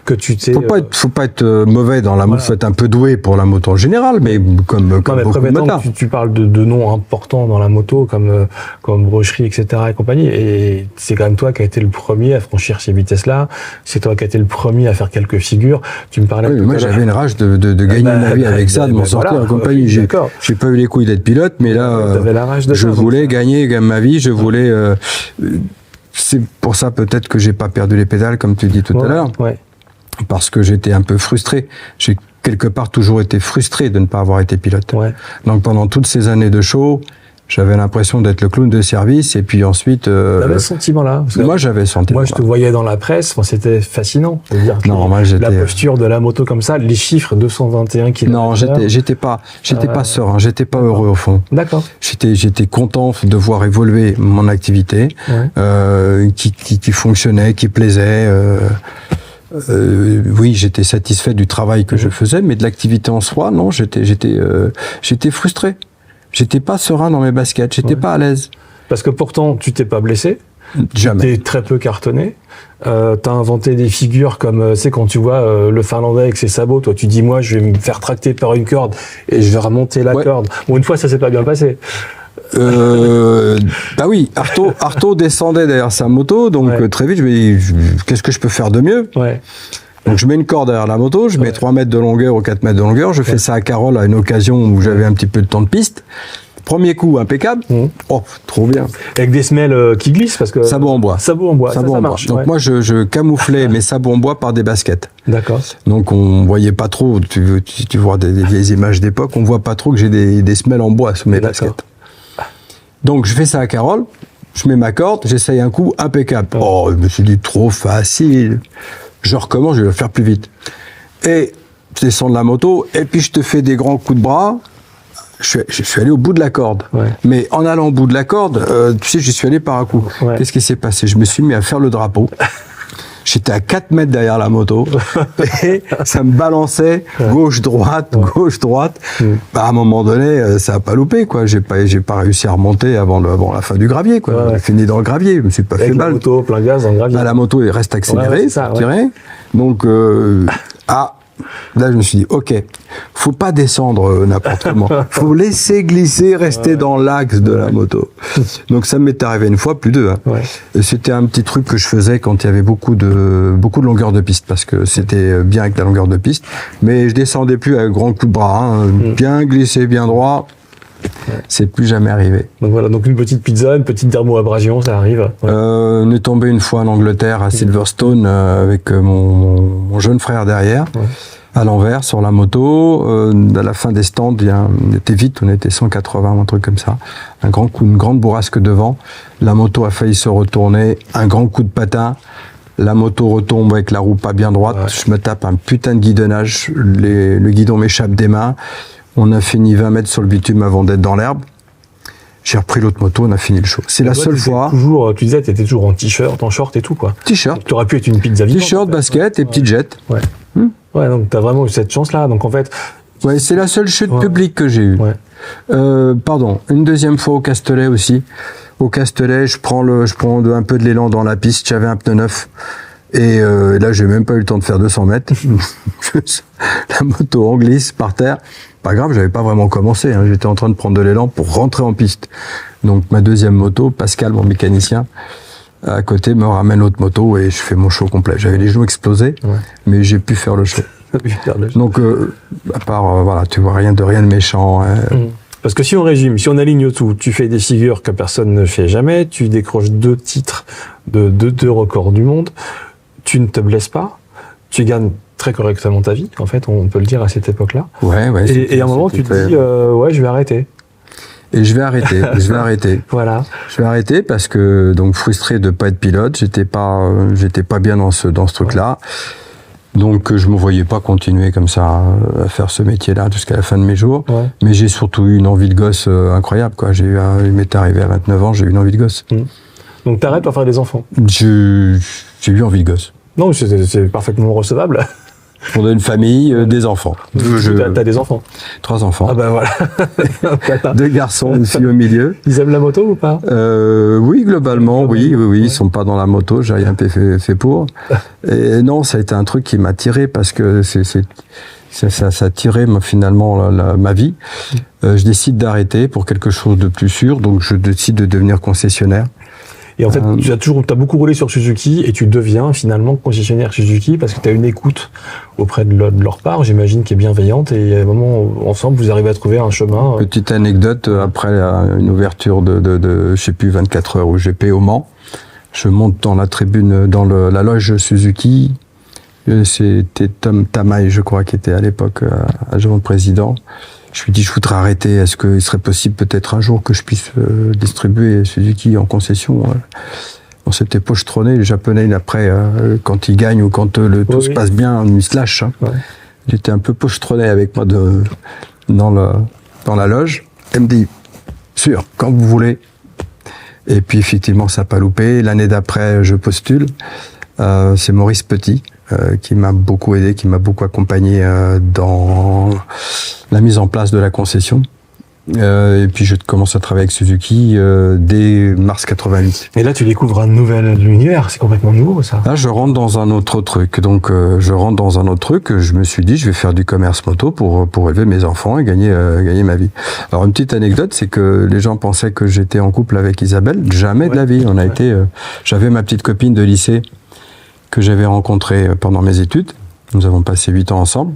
que tu sais. Faut pas être mauvais dans la moto, faut être un peu doué pour la moto en général, mais comme beaucoup de motards. Tu parles de noms importants dans la moto, comme Brocherie, etc. et compagnie, et c'est quand même toi qui as été le premier à franchir ces vitesses-là. C'est toi qui as été le premier à faire quelques figures. Tu me parlais. Oui, moi j'avais une rage de gagner ma vie avec ça, de m'en sortir en compagnie. J'ai pas eu les couilles d'être pilote, mais là, je voulais gagner ma vie, je voulais. C'est pour ça peut-être que j'ai pas perdu les pédales comme tu dis tout à l'heure, parce que j'étais un peu frustré. J'ai quelque part toujours été frustré de ne pas avoir été pilote. Ouais. Donc pendant toutes ces années de show, j'avais l'impression d'être le clown de service, et puis ensuite. T'avais ce sentiment-là? Moi, j'avais ce sentiment. Moi, je te voyais dans la presse, c'était fascinant. Non, moi, la posture de la moto comme ça, les chiffres 221 km/h. Non, j'étais pas serein, j'étais pas heureux au fond. D'accord. J'étais content de voir évoluer mon activité, qui fonctionnait, qui plaisait. Oui, j'étais satisfait du travail que je faisais, mais de l'activité en soi, non, j'étais frustré. J'étais pas serein dans mes baskets, j'étais pas à l'aise. Parce que pourtant, tu t'es pas blessé. Jamais. Tu t'es très peu cartonné. T'as inventé des figures comme, quand tu vois le Finlandais avec ses sabots, toi tu dis, moi je vais me faire tracter par une corde et je vais remonter la corde. Bon, une fois, ça s'est pas bien passé. Bah oui, Artaud descendait derrière sa moto, donc très vite je me dis, qu'est-ce que je peux faire de mieux? Donc je mets une corde derrière la moto, je mets 3 mètres de longueur ou 4 mètres de longueur, je fais ça à Carole à une occasion où j'avais un petit peu de temps de piste. Premier coup, impeccable. Oh, trop bien. Avec des semelles qui glissent parce que... Sabot en bois. Sabot en bois, ça marche. Donc moi, je camouflais mes sabots en bois par des baskets. D'accord. Donc on voyait pas trop, tu vois des vieilles images d'époque, on voit pas trop que j'ai des semelles en bois sous mes baskets. Donc je fais ça à Carole, je mets ma corde, j'essaye un coup, impeccable. Oh, je me suis dit, trop facile. Je recommence, je vais le faire plus vite. Et je descends de la moto, et puis je te fais des grands coups de bras. Je suis allé au bout de la corde. Mais en allant au bout de la corde, tu sais, j'y suis allé par un coup. Qu'est-ce qui s'est passé? Je me suis mis à faire le drapeau. J'étais à 4 mètres derrière la moto. Et ça me balançait gauche-droite, gauche-droite. Bah, à un moment donné, ça n'a pas loupé, quoi. J'ai pas réussi à remonter avant la fin du gravier, quoi. J'ai fini dans le gravier. Je me suis pas fait mal. La moto, plein gaz dans le gravier. Bah, la moto, elle reste accélérée, tirée. Donc, Là, je me suis dit, ok, faut pas descendre n'importe comment. Faut laisser glisser, rester dans l'axe de la moto. Donc ça m'est arrivé une fois, plus deux. Hein. Ouais. C'était un petit truc que je faisais quand il y avait beaucoup de longueur de piste, parce que c'était bien avec la longueur de piste. Mais je descendais plus à grand coup de bras, hein. Bien glissé, bien droit. Ouais. C'est plus jamais arrivé. Donc voilà, donc une petite pizza, une petite dermo-abrasion, ça arrive. Ouais. On est tombé une fois en Angleterre à Silverstone avec mon jeune frère derrière. Ouais. À l'envers sur la moto, à la fin des stands, on était vite, on était 180, un truc comme ça. Un grand coup, une grande bourrasque devant. La moto a failli se retourner, un grand coup de patin. La moto retombe avec la roue pas bien droite. Ouais. Je me tape un putain de guidonnage. Le guidon m'échappe des mains. On a fini 20 mètres sur le bitume avant d'être dans l'herbe. J'ai repris l'autre moto, on a fini le show. C'est la seule fois. Tu disais, tu étais toujours en t-shirt, en short et tout, quoi. T-shirt. Tu aurais pu être une pizza vivante. T-shirt, basket et petite jet. Ouais. Ouais, donc t'as vraiment eu cette chance-là. Donc en fait. Ouais, c'est la seule chute publique que j'ai eue. Ouais. Pardon. Une deuxième fois au Castellet aussi. Au Castellet, je prends un peu de l'élan dans la piste. J'avais un pneu neuf. Et là, j'ai même pas eu le temps de faire 200 mètres. La moto en glisse par terre. Pas grave, j'avais pas vraiment commencé. Hein. J'étais en train de prendre de l'élan pour rentrer en piste. Donc ma deuxième moto, Pascal, mon mécanicien, à côté me ramène l'autre moto et je fais mon show complet. J'avais les genoux explosés, mais j'ai pu faire le show. Donc, à part, voilà, tu vois rien de méchant. Parce que si on résume, si on aligne tout, tu fais des figures que personne ne fait jamais, tu décroches 2 titres de 2 records du monde, tu ne te blesses pas, tu gagnes très correctement ta vie, en fait, on peut le dire à cette époque-là. Ouais. Et à un moment, tu te dis, ouais, je vais arrêter. Et je vais arrêter. Voilà. Je vais arrêter parce que, donc, frustré de pas être pilote, j'étais pas bien dans ce truc-là. Donc, je me voyais pas continuer comme ça à faire ce métier-là jusqu'à la fin de mes jours. Ouais. Mais j'ai surtout eu une envie de gosse incroyable, quoi. Il m'est arrivé à 29 ans, j'ai eu une envie de gosse. Donc, t'arrêtes pour faire des enfants? J'ai eu envie de gosse. Non, c'est parfaitement recevable. On a une famille, des enfants. T'as des enfants? 3 enfants. Ah ben voilà. 2 garçons, une fille au milieu. Ils aiment la moto ou pas? Oui, globalement, oui. Ils sont pas dans la moto, j'ai rien fait pour. Et non, ça a été un truc qui m'a tiré parce que ça a tiré finalement ma vie. Je décide d'arrêter pour quelque chose de plus sûr, donc je décide de devenir concessionnaire. Et en fait, t'as beaucoup roulé sur Suzuki et tu deviens finalement concessionnaire Suzuki parce que tu as une écoute auprès de leur part, j'imagine, qui est bienveillante et à un moment, ensemble, vous arrivez à trouver un chemin. Petite anecdote, après une ouverture de je sais plus, 24 heures au GP au Mans, je monte dans la tribune, dans la loge Suzuki. C'était Tom Tamaï, je crois, qui était à l'époque adjoint président. Je lui dis, je voudrais arrêter. Est-ce qu'il serait possible peut-être un jour que je puisse distribuer Suzuki en concession? On s'était pochetronné. Les Japonais, après, quand ils gagnent ou quand tout se passe bien, ils se lâchent. Hein. Ouais. J'étais un peu pochetronné avec moi dans la loge. Elle me dit, sûr, quand vous voulez. Et puis effectivement, ça n'a pas loupé. L'année d'après, je postule. C'est Maurice Petit. Qui m'a beaucoup aidé, qui m'a beaucoup accompagné dans la mise en place de la concession. Et puis je commence à travailler avec Suzuki dès mars 88. Et là, tu découvres un nouvel univers, c'est complètement nouveau, ça. Là, je rentre dans un autre truc. Donc, je me suis dit, je vais faire du commerce moto pour élever mes enfants et gagner ma vie. Alors, une petite anecdote, c'est que les gens pensaient que j'étais en couple avec Isabelle. Jamais de la vie. On a été. J'avais ma petite copine de lycée que j'avais rencontrée pendant mes études. Nous avons passé 8 ans ensemble.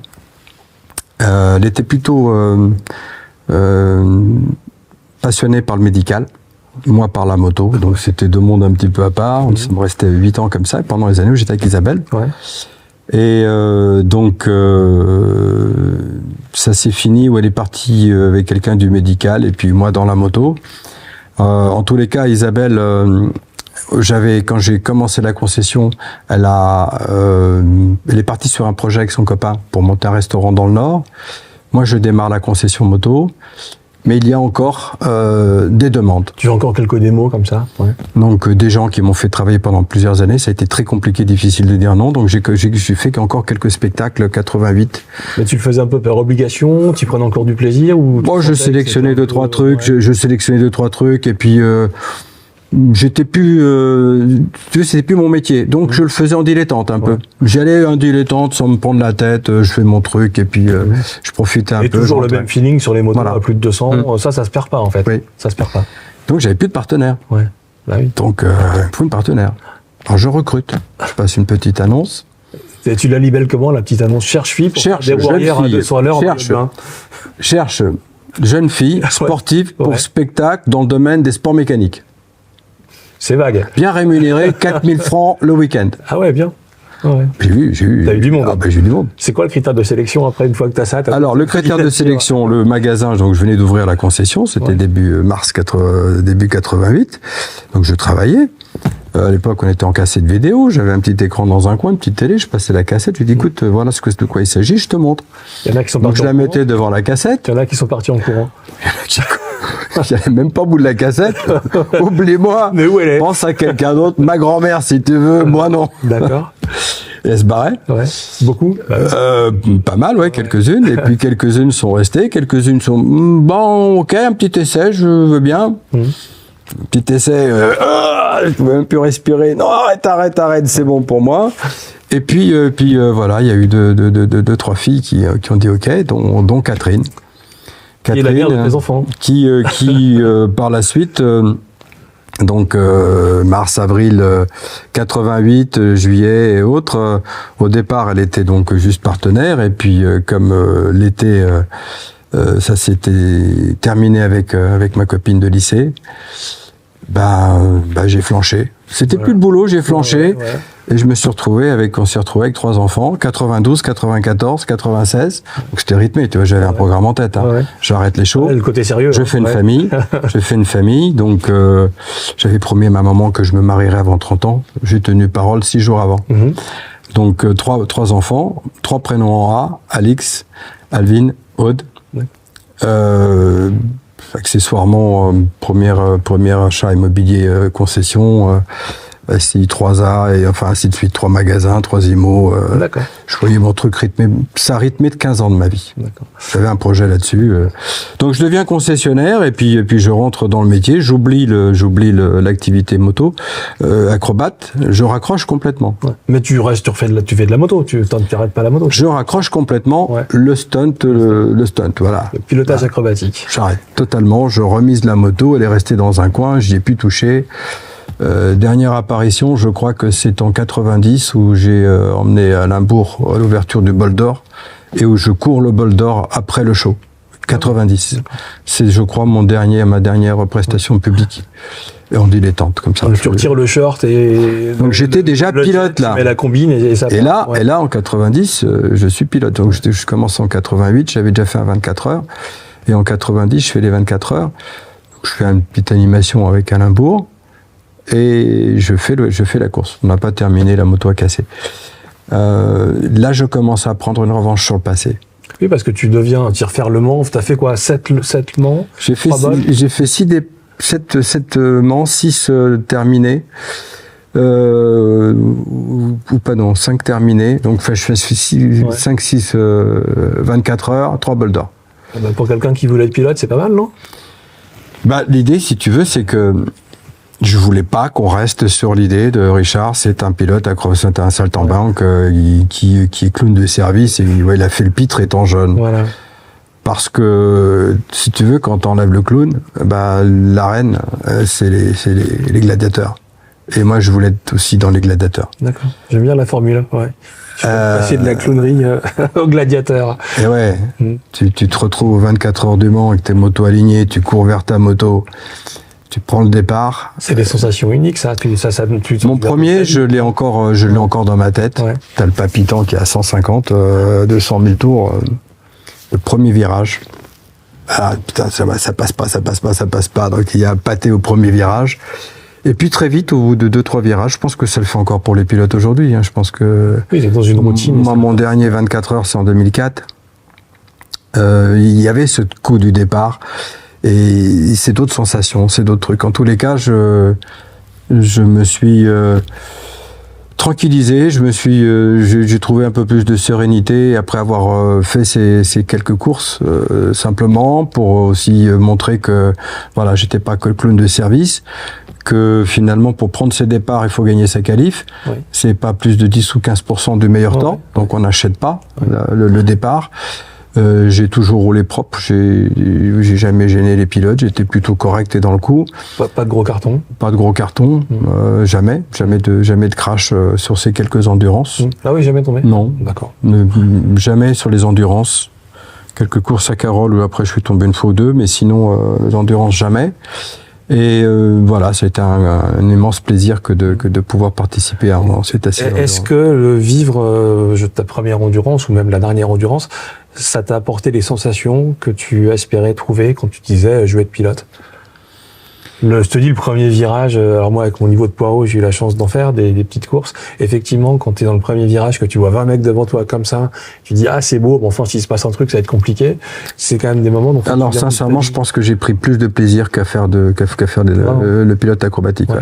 Elle était plutôt passionnée par le médical, moi par la moto. Donc c'était 2 mondes un petit peu à part. On me restait 8 ans comme ça. Et pendant les années où j'étais avec Isabelle. Ouais. Et donc ça s'est fini où elle est partie avec quelqu'un du médical et puis moi dans la moto. En tous les cas, Isabelle... quand j'ai commencé la concession, elle est partie sur un projet avec son copain pour monter un restaurant dans le Nord. Moi, je démarre la concession moto, mais il y a encore des demandes. Tu as encore quelques démos comme ça? Ouais. Donc, des gens qui m'ont fait travailler pendant plusieurs années. Ça a été très compliqué, difficile de dire non. Donc, j'ai fait encore quelques spectacles, 88. Mais tu le faisais un peu par obligation? Tu prenais encore du plaisir ou? Moi, je sélectionnais 2-3 trucs. Ouais. Je sélectionnais 2-3 trucs et puis... c'était plus mon métier. Donc je le faisais en dilettante un peu. J'y allais en dilettante sans me prendre la tête, je fais mon truc et puis je profitais un peu. Et toujours le même feeling sur les motos à plus de 200, ça se perd pas en fait. Oui. Ça se perd pas. Donc j'avais plus de partenaire. Ouais. Bah oui. Donc il faut une partenaire. Alors je recrute. Je passe une petite annonce. Et tu la libelles comment, la petite annonce? Cherche fille pour des warriors à 200 à l'heure. Cherche jeune fille sportive pour spectacle dans le domaine des sports mécaniques. C'est vague. Bien rémunéré, 4000 francs le week-end. Ah ouais, bien. Ouais. J'ai eu. T'as eu du monde. Ah j'ai eu du monde. C'est quoi le critère de sélection après, une fois que t'as ça? Alors, le critère de sélection, le magasin, donc je venais d'ouvrir la concession, c'était début 88. Donc je travaillais. À l'époque, on était en cassette vidéo, j'avais un petit écran dans un coin, une petite télé, je passais la cassette, je dis écoute, voilà de quoi il s'agit, je te montre. Il y en a qui sont donc je la mettais devant la cassette. Il y en a qui sont partis en courant. J'allais même pas au bout de la cassette. Oublie-moi. Mais où elle est? Pense à quelqu'un d'autre. Ma grand-mère, si tu veux, moi non. D'accord. Et elle se barrait. Ouais. Beaucoup. Pas mal, ouais, quelques-unes. Et puis quelques-unes sont restées, quelques-unes sont bon, ok, un petit essai, je veux bien. Petit essai. Je pouvais même plus respirer. Non, arrête, c'est bon pour moi. Et puis voilà, il y a eu deux, trois filles qui ont dit ok, dont Catherine. Qui est la mère de tes enfants. Qui par la suite, donc mars, avril 88, juillet et autres, au départ elle était donc juste partenaire et puis comme l'été ça s'était terminé avec ma copine de lycée, j'ai flanché. C'était plus le boulot, j'ai flanché. Et je me suis retrouvé on s'est retrouvé avec 3 enfants, 92, 94, 96. Donc c'était rythmé, tu vois, j'avais un programme en tête. J'arrête les shows. Le côté sérieux. Je fais une famille. Donc j'avais promis à ma maman que je me marierais avant 30 ans. J'ai tenu parole 6 jours avant. Donc 3 enfants, 3 prénoms en A, Alix, Alvin, Aude. Accessoirement, premier achat immobilier concession, SCI 3A, et enfin ainsi de suite, 3 magasins, 3 IMO. D'accord. Je voyais mon truc rythmé, ça rythmé de 15 ans de ma vie. D'accord. J'avais un projet là-dessus. Donc je deviens concessionnaire et puis je rentre dans le métier, j'oublie l'activité moto, acrobate, je raccroche complètement. Ouais. Mais tu fais de la moto, tu n'arrêtes pas la moto. Je raccroche complètement le stunt, voilà. Le pilotage acrobatique. J'arrête totalement, je remise la moto, elle est restée dans un coin, j'y ai plus touché. Dernière apparition, je crois que c'est en 90 où j'ai emmené à Limbourg à l'ouverture du Bol d'Or et où je cours le Bol d'Or après le show. 90. C'est, je crois, ma dernière prestation publique. Et en dilettante, comme ça. Donc, tu retires le short et... Donc j'étais déjà pilote là. Tu mets la combine et ça... Et là, en 90, je suis pilote. Donc je commence en 88, j'avais déjà fait un 24 heures. Et en 90, je fais les 24 heures. Donc, je fais une petite animation avec Alain Bourg. Et je fais la course. On n'a pas terminé, la moto a cassé. Là, je commence à prendre une revanche sur le passé. Oui, parce que tu refaire Le Mans. Tu as fait quoi, 7 Mans? J'ai fait 7 Mans, 6 terminés. Ou pas, non, 5 terminés. Donc, je fais 5, 6, 24 heures, 3 bols d'or. Pour quelqu'un qui voulait être pilote, c'est pas mal, non? L'idée, si tu veux, c'est que je voulais pas qu'on reste sur l'idée de Richard, c'est un pilote, c'est un saltimbanque qui est clown de service et il a fait le pitre étant jeune. Voilà. Parce que, si tu veux, quand on enlève le clown, l'arène, c'est les gladiateurs. Et moi, je voulais être aussi dans les gladiateurs. D'accord. J'aime bien la formule, ouais. Passer de la clownerie au gladiateur. Et ouais, tu te retrouves aux 24 heures du Mans avec tes motos alignées, tu cours vers ta moto. Tu prends le départ. C'est des sensations uniques, ça. Mon premier, je l'ai encore dans ma tête. Ouais. T'as le Papitan qui est à 150, 200 000 tours. Le premier virage. Ah putain, ça passe pas. Donc il y a un pâté au premier virage. Et puis très vite, au bout de 2-3 virages, je pense que ça le fait encore pour les pilotes aujourd'hui. Je pense que. Oui, c'est dans une routine. Moi, mon dernier 24 heures, c'est en 2004. Il y avait ce coup du départ. Et c'est d'autres sensations, c'est d'autres trucs. En tous les cas, je me suis tranquillisé, j'ai trouvé un peu plus de sérénité après avoir fait ces quelques courses, simplement pour aussi montrer que voilà, j'étais pas que le clown de service, que finalement, pour prendre ses départs, il faut gagner sa qualif. Oui. C'est pas plus de 10 ou 15% du meilleur temps, donc on n'achète pas le départ. J'ai toujours roulé propre, j'ai jamais gêné les pilotes, j'étais plutôt correct et dans le coup. Pas de gros cartons. Pas de gros cartons, jamais de crash sur ces quelques endurances. Ah oui, jamais tombé. Non, d'accord. Jamais sur les endurances. Quelques courses à Carole où après je suis tombé une fois ou deux, mais sinon les endurances jamais. Et voilà, ça a été un immense plaisir que de pouvoir participer à cette assez. Est-ce que le vivre ta première endurance ou même la dernière endurance, ça t'a apporté les sensations que tu espérais trouver quand tu disais je vais être pilote? Je te dis le premier virage, alors moi avec mon niveau de poireau, j'ai eu la chance d'en faire des petites courses. Effectivement, quand tu es dans le premier virage, que tu vois 20 mecs devant toi comme ça, tu dis ah c'est beau, bon enfin s'il se passe un truc ça va être compliqué. C'est quand même des moments dont... Alors sincèrement, je pense que j'ai pris plus de plaisir qu'à faire le pilote acrobatique. Ouais.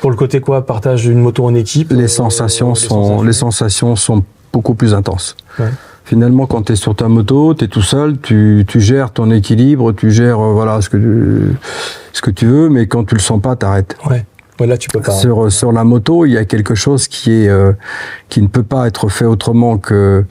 Pour le côté quoi, partage d'une moto en équipe, les sensations sont beaucoup plus intenses. Ouais. Finalement, quand tu es sur ta moto, tu es tout seul, tu gères ton équilibre, tu gères ce que tu veux, mais quand tu le sens pas, t'arrêtes. Ouais. Là, tu peux pas. Sur la moto, il y a quelque chose qui ne peut pas être fait autrement que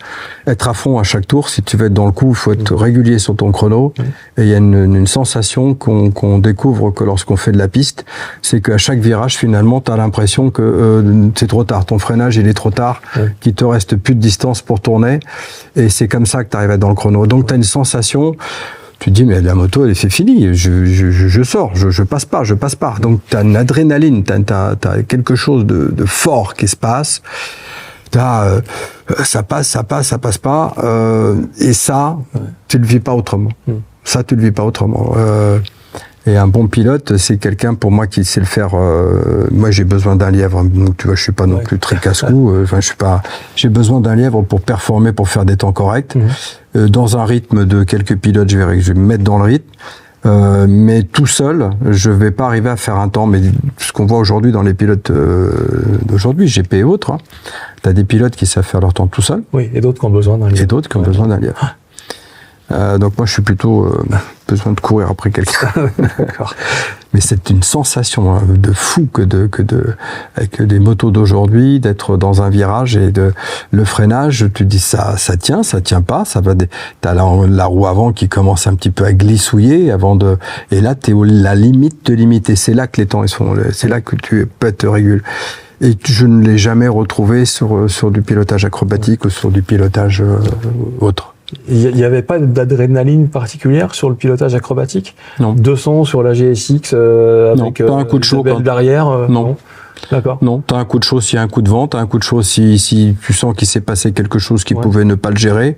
être à fond à chaque tour. Si tu veux être dans le coup, il faut être régulier sur ton chrono. Et il y a une sensation qu'on découvre que lorsqu'on fait de la piste, c'est qu'à chaque virage, finalement, tu as l'impression que c'est trop tard. Ton freinage, il est trop tard, qu'il te reste plus de distance pour tourner. Et c'est comme ça que tu arrives à être dans le chrono. Donc, tu as une sensation... Tu te dis, mais la moto, c'est fini, je sors, je passe pas. Donc, t'as une adrénaline, t'as quelque chose de fort qui se passe. Ça passe pas. Et ça, tu le vis pas autrement. Ça, tu le vis pas autrement. Et un bon pilote, c'est quelqu'un pour moi qui sait le faire. Moi, j'ai besoin d'un lièvre. Donc, tu vois, je suis pas non plus très casse-cou. J'ai besoin d'un lièvre pour performer, pour faire des temps corrects. Dans un rythme de quelques pilotes, je vais me mettre dans le rythme. Mais tout seul, je vais pas arriver à faire un temps. Mais ce qu'on voit aujourd'hui dans les pilotes d'aujourd'hui, GP et autres, t'as des pilotes qui savent faire leur temps tout seul. Oui, et d'autres qui ont besoin d'un lièvre. Et d'autres qui ont besoin d'un lièvre. Donc moi je suis plutôt besoin de courir après quelqu'un. D'accord. Mais c'est une sensation de fou avec des motos d'aujourd'hui, d'être dans un virage et le freinage, tu dis ça tient pas, ça va t'as la roue avant qui commence un petit peu à glissouiller et là t'es la limite de limite et c'est là que les temps c'est là que tu peux être régule. Et je ne l'ai jamais retrouvé sur du pilotage acrobatique ou sur du pilotage autre. Il n'y avait pas d'adrénaline particulière sur le pilotage acrobatique? Non. 200 sur la GSX avec un coup de chaud derrière non. D'accord. Non, t'as un coup de chaud s'il y a un coup de vent, t'as un coup de chaud si tu sens qu'il s'est passé quelque chose qui pouvait ne pas le gérer.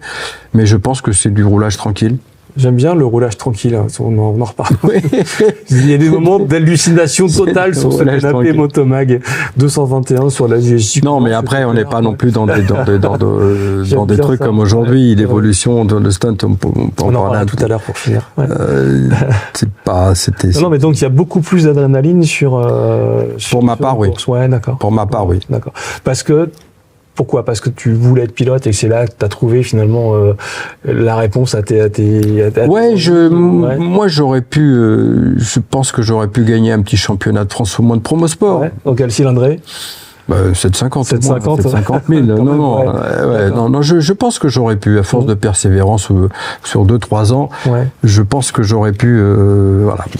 Mais je pense que c'est du roulage tranquille. J'aime bien le roulage tranquille, on en reparle. Il y a des moments d'hallucination totale sur ce canapé Motomag 221 sur la GSX. Non, mais après, on n'est pas non plus dans des trucs comme aujourd'hui. L'évolution de le stunt, on en parlera tout à l'heure pour finir. C'était. Non, mais donc il y a beaucoup plus d'adrénaline pour ma part, oui. Ouais, d'accord. Pour ma part, oui. D'accord. Pourquoi? Parce que tu voulais être pilote et que c'est là que tu as trouvé finalement la réponse à tes moi j'aurais pu, je pense que j'aurais pu gagner un petit championnat de France au moins de promosport. Ouais. Auquel cylindré? 750 000. Non, je pense que j'aurais pu, à force de persévérance sur 2-3 ans, je pense que j'aurais pu,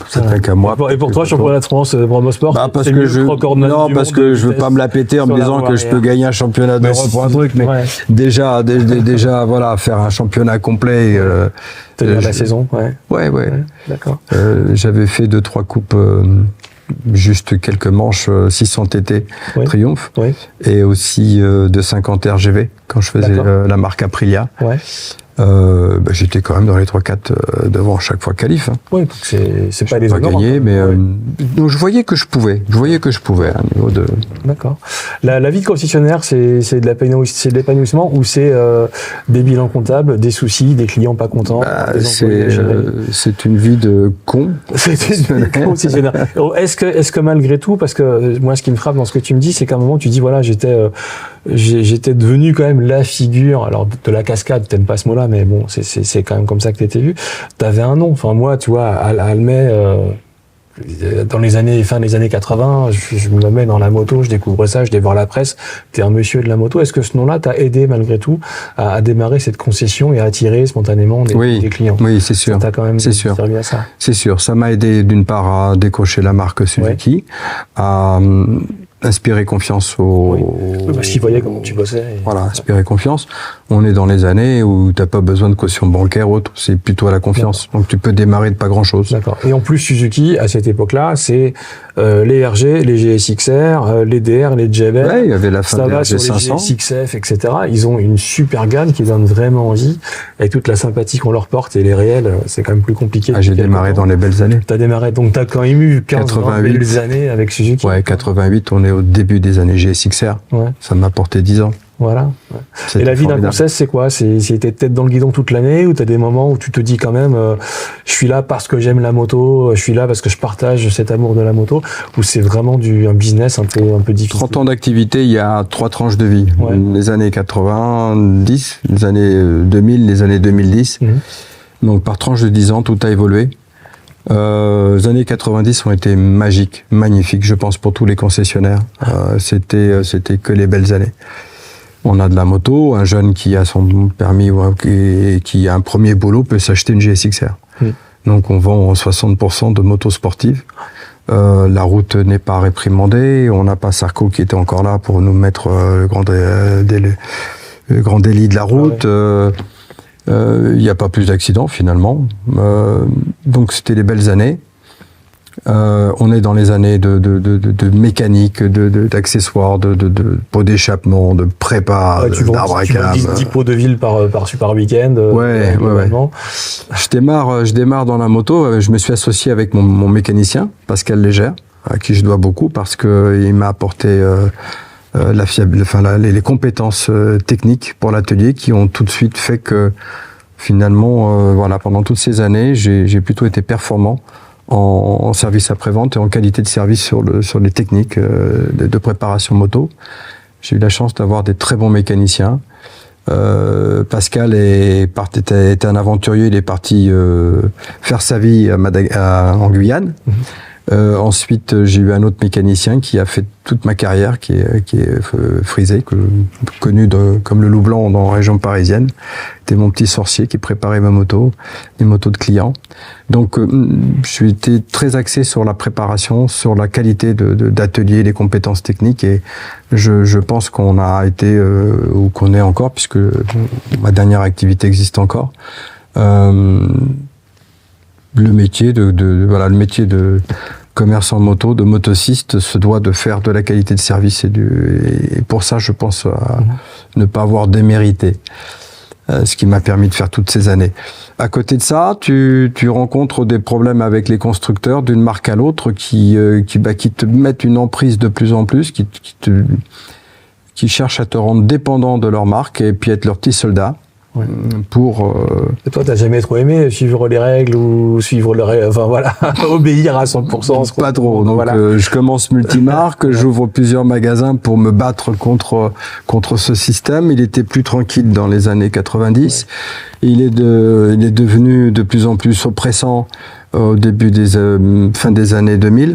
c'est qu'à moi. Et pour toi, championnat de France promosport, parce que je veux pas me la péter en me disant que je peux gagner un championnat d'Europe pour un truc, mais déjà, faire un championnat complet. La saison, Ouais. D'accord. J'avais fait 2-3 coupes. Juste quelques manches 600 TT Triomphe et aussi de 50 RGV quand je faisais la marque Aprilia. J'étais quand même dans les 3-4 devant chaque fois qualif. Oui, c'est pas les honneurs. Gagné, mais donc je voyais que je pouvais. À un niveau de. D'accord. La vie de concessionnaire, c'est de l'épanouissement ou c'est des bilans comptables, des soucis, des clients pas contents. C'est une vie de con. C'est une vie de concessionnaire. Est-ce que malgré tout, parce que moi, ce qui me frappe dans ce que tu me dis, c'est qu'à un moment, tu dis voilà, j'étais devenu quand même la figure. Alors de la cascade, t'aimes pas ce mot-là, mais bon, c'est quand même comme ça que t'étais vu. T'avais un nom. Enfin moi, tu vois, à Almay, dans les années, fin des années 80, je me mets dans la moto, je découvre ça, je dévore la presse. T'es un monsieur de la moto. Est-ce que ce nom-là t'a aidé malgré tout à démarrer cette concession et à attirer spontanément des clients? Oui, c'est sûr. Ça t'a quand même servi à ça. C'est sûr. Ça m'a aidé d'une part à décrocher la marque Suzuki, à inspirer confiance parce qu'ils voyaient comment tu bossais. Voilà, inspirer confiance. On est dans les années où t'as pas besoin de caution bancaire ou autre, c'est plutôt à la confiance. Donc tu peux démarrer de pas grand-chose. D'accord. Et en plus, Suzuki, à cette époque-là, c'est les RG, les GSX-R, les DR, les JBL. Ouais, il y avait la fin des RG500. Les GSX-F, etc. Ils ont une super gamme qui donne vraiment envie. Avec toute la sympathie qu'on leur porte et les réels, c'est quand même plus compliqué. J'ai démarré dans les belles années. T'as démarré, donc t'as quand même eu 15 belles années avec Suzuki. Ouais, 88, on est au début des années GSX-R. Ouais. Ça m'a porté 10 ans. Voilà. Ouais. Et la vie d'un concesse, c'est quoi? C'était tête dans le guidon toute l'année, ou t'as des moments où tu te dis quand même, je suis là parce que j'aime la moto, je suis là parce que je partage cet amour de la moto, ou c'est vraiment un business un peu difficile? 30 ans d'activité, il y a 3 tranches de vie. Ouais. Les années 90, les années 2000, les années 2010. Donc par tranche de 10 ans, tout a évolué. Les années 90 ont été magiques, magnifiques, je pense, pour tous les concessionnaires. C'était que les belles années. On a de la moto, un jeune qui a son permis et qui a un premier boulot peut s'acheter une GSX-R. Donc on vend 60% de motos sportives. La route n'est pas réprimandée, on n'a pas Sarko qui était encore là pour nous mettre le grand délit de la route. Il n'y a pas plus d'accidents finalement. Donc c'était les belles années. On est dans les années de mécanique, d'accessoires, de pots d'échappement, de prépa, d'arbre à cam. 10 pots de ville par week-end. Ouais. Je démarre dans la moto. Je me suis associé avec mon mécanicien, Pascal Légère, à qui je dois beaucoup parce que il m'a apporté les compétences techniques pour l'atelier qui ont tout de suite fait que finalement, pendant toutes ces années, j'ai plutôt été performant en service après-vente et en qualité de service sur les techniques de préparation moto. J'ai eu la chance d'avoir des très bons mécaniciens. Pascal était un aventurier, il est parti faire sa vie en Guyane. Ensuite, j'ai eu un autre mécanicien qui a fait toute ma carrière, qui est Frisé, connu comme le loup blanc dans la région parisienne. C'était mon petit sorcier qui préparait ma moto, les motos de clients. Donc, je suis été très axé sur la préparation, sur la qualité d'atelier, les compétences techniques, et je pense qu'on a été ou qu'on est encore, puisque ma dernière activité existe encore. Le métier le métier de commerçant moto, de motociste, se doit de faire de la qualité de service et pour ça, je pense ne pas avoir démérité. Ce qui m'a permis de faire toutes ces années. À côté de ça, tu rencontres des problèmes avec les constructeurs d'une marque à l'autre qui te mettent une emprise de plus en plus, qui cherchent à te rendre dépendant de leur marque et puis être leur petit soldat. Ouais. Et toi, t'as jamais trop aimé suivre les règles ou obéir à 100%? Pas trop. Donc, je commence multimarque, j'ouvre plusieurs magasins pour me battre contre ce système. Il était plus tranquille dans les années 90. Ouais. Il est devenu de plus en plus oppressant au début fin des années 2000.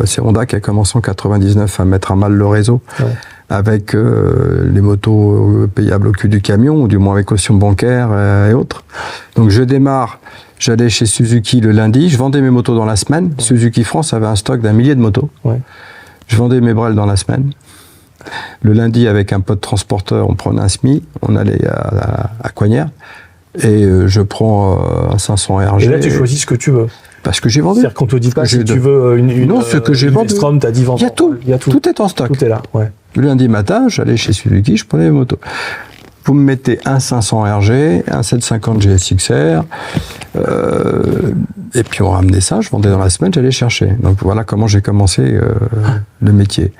C'est Honda qui a commencé en 99 à mettre à mal le réseau. Ouais. Avec les motos payables au cul du camion, ou du moins avec caution bancaire et autres. Donc je démarre, j'allais chez Suzuki le lundi, je vendais mes motos dans la semaine. Ouais. Suzuki France avait un stock d'1 millier de motos. Ouais. Je vendais mes brels dans la semaine. Le lundi, avec un pote transporteur, on prenait un SMI, on allait à Coignères, et je prends un 500 RG. Et là, tu choisis ce que tu veux. Parce que j'ai vendu. C'est-à-dire qu'on te dit pas si tu veux non, ce que j'ai vendu. Strom, t'as dit vendre. Il y a tout. Tout est en stock. Tout est là, ouais. Le lundi matin, j'allais chez Suzuki, je prenais les motos. Vous me mettez un 500 RG, un 750 GSX-R, et puis on ramenait ça, je vendais dans la semaine, j'allais chercher. Donc voilà comment j'ai commencé le métier.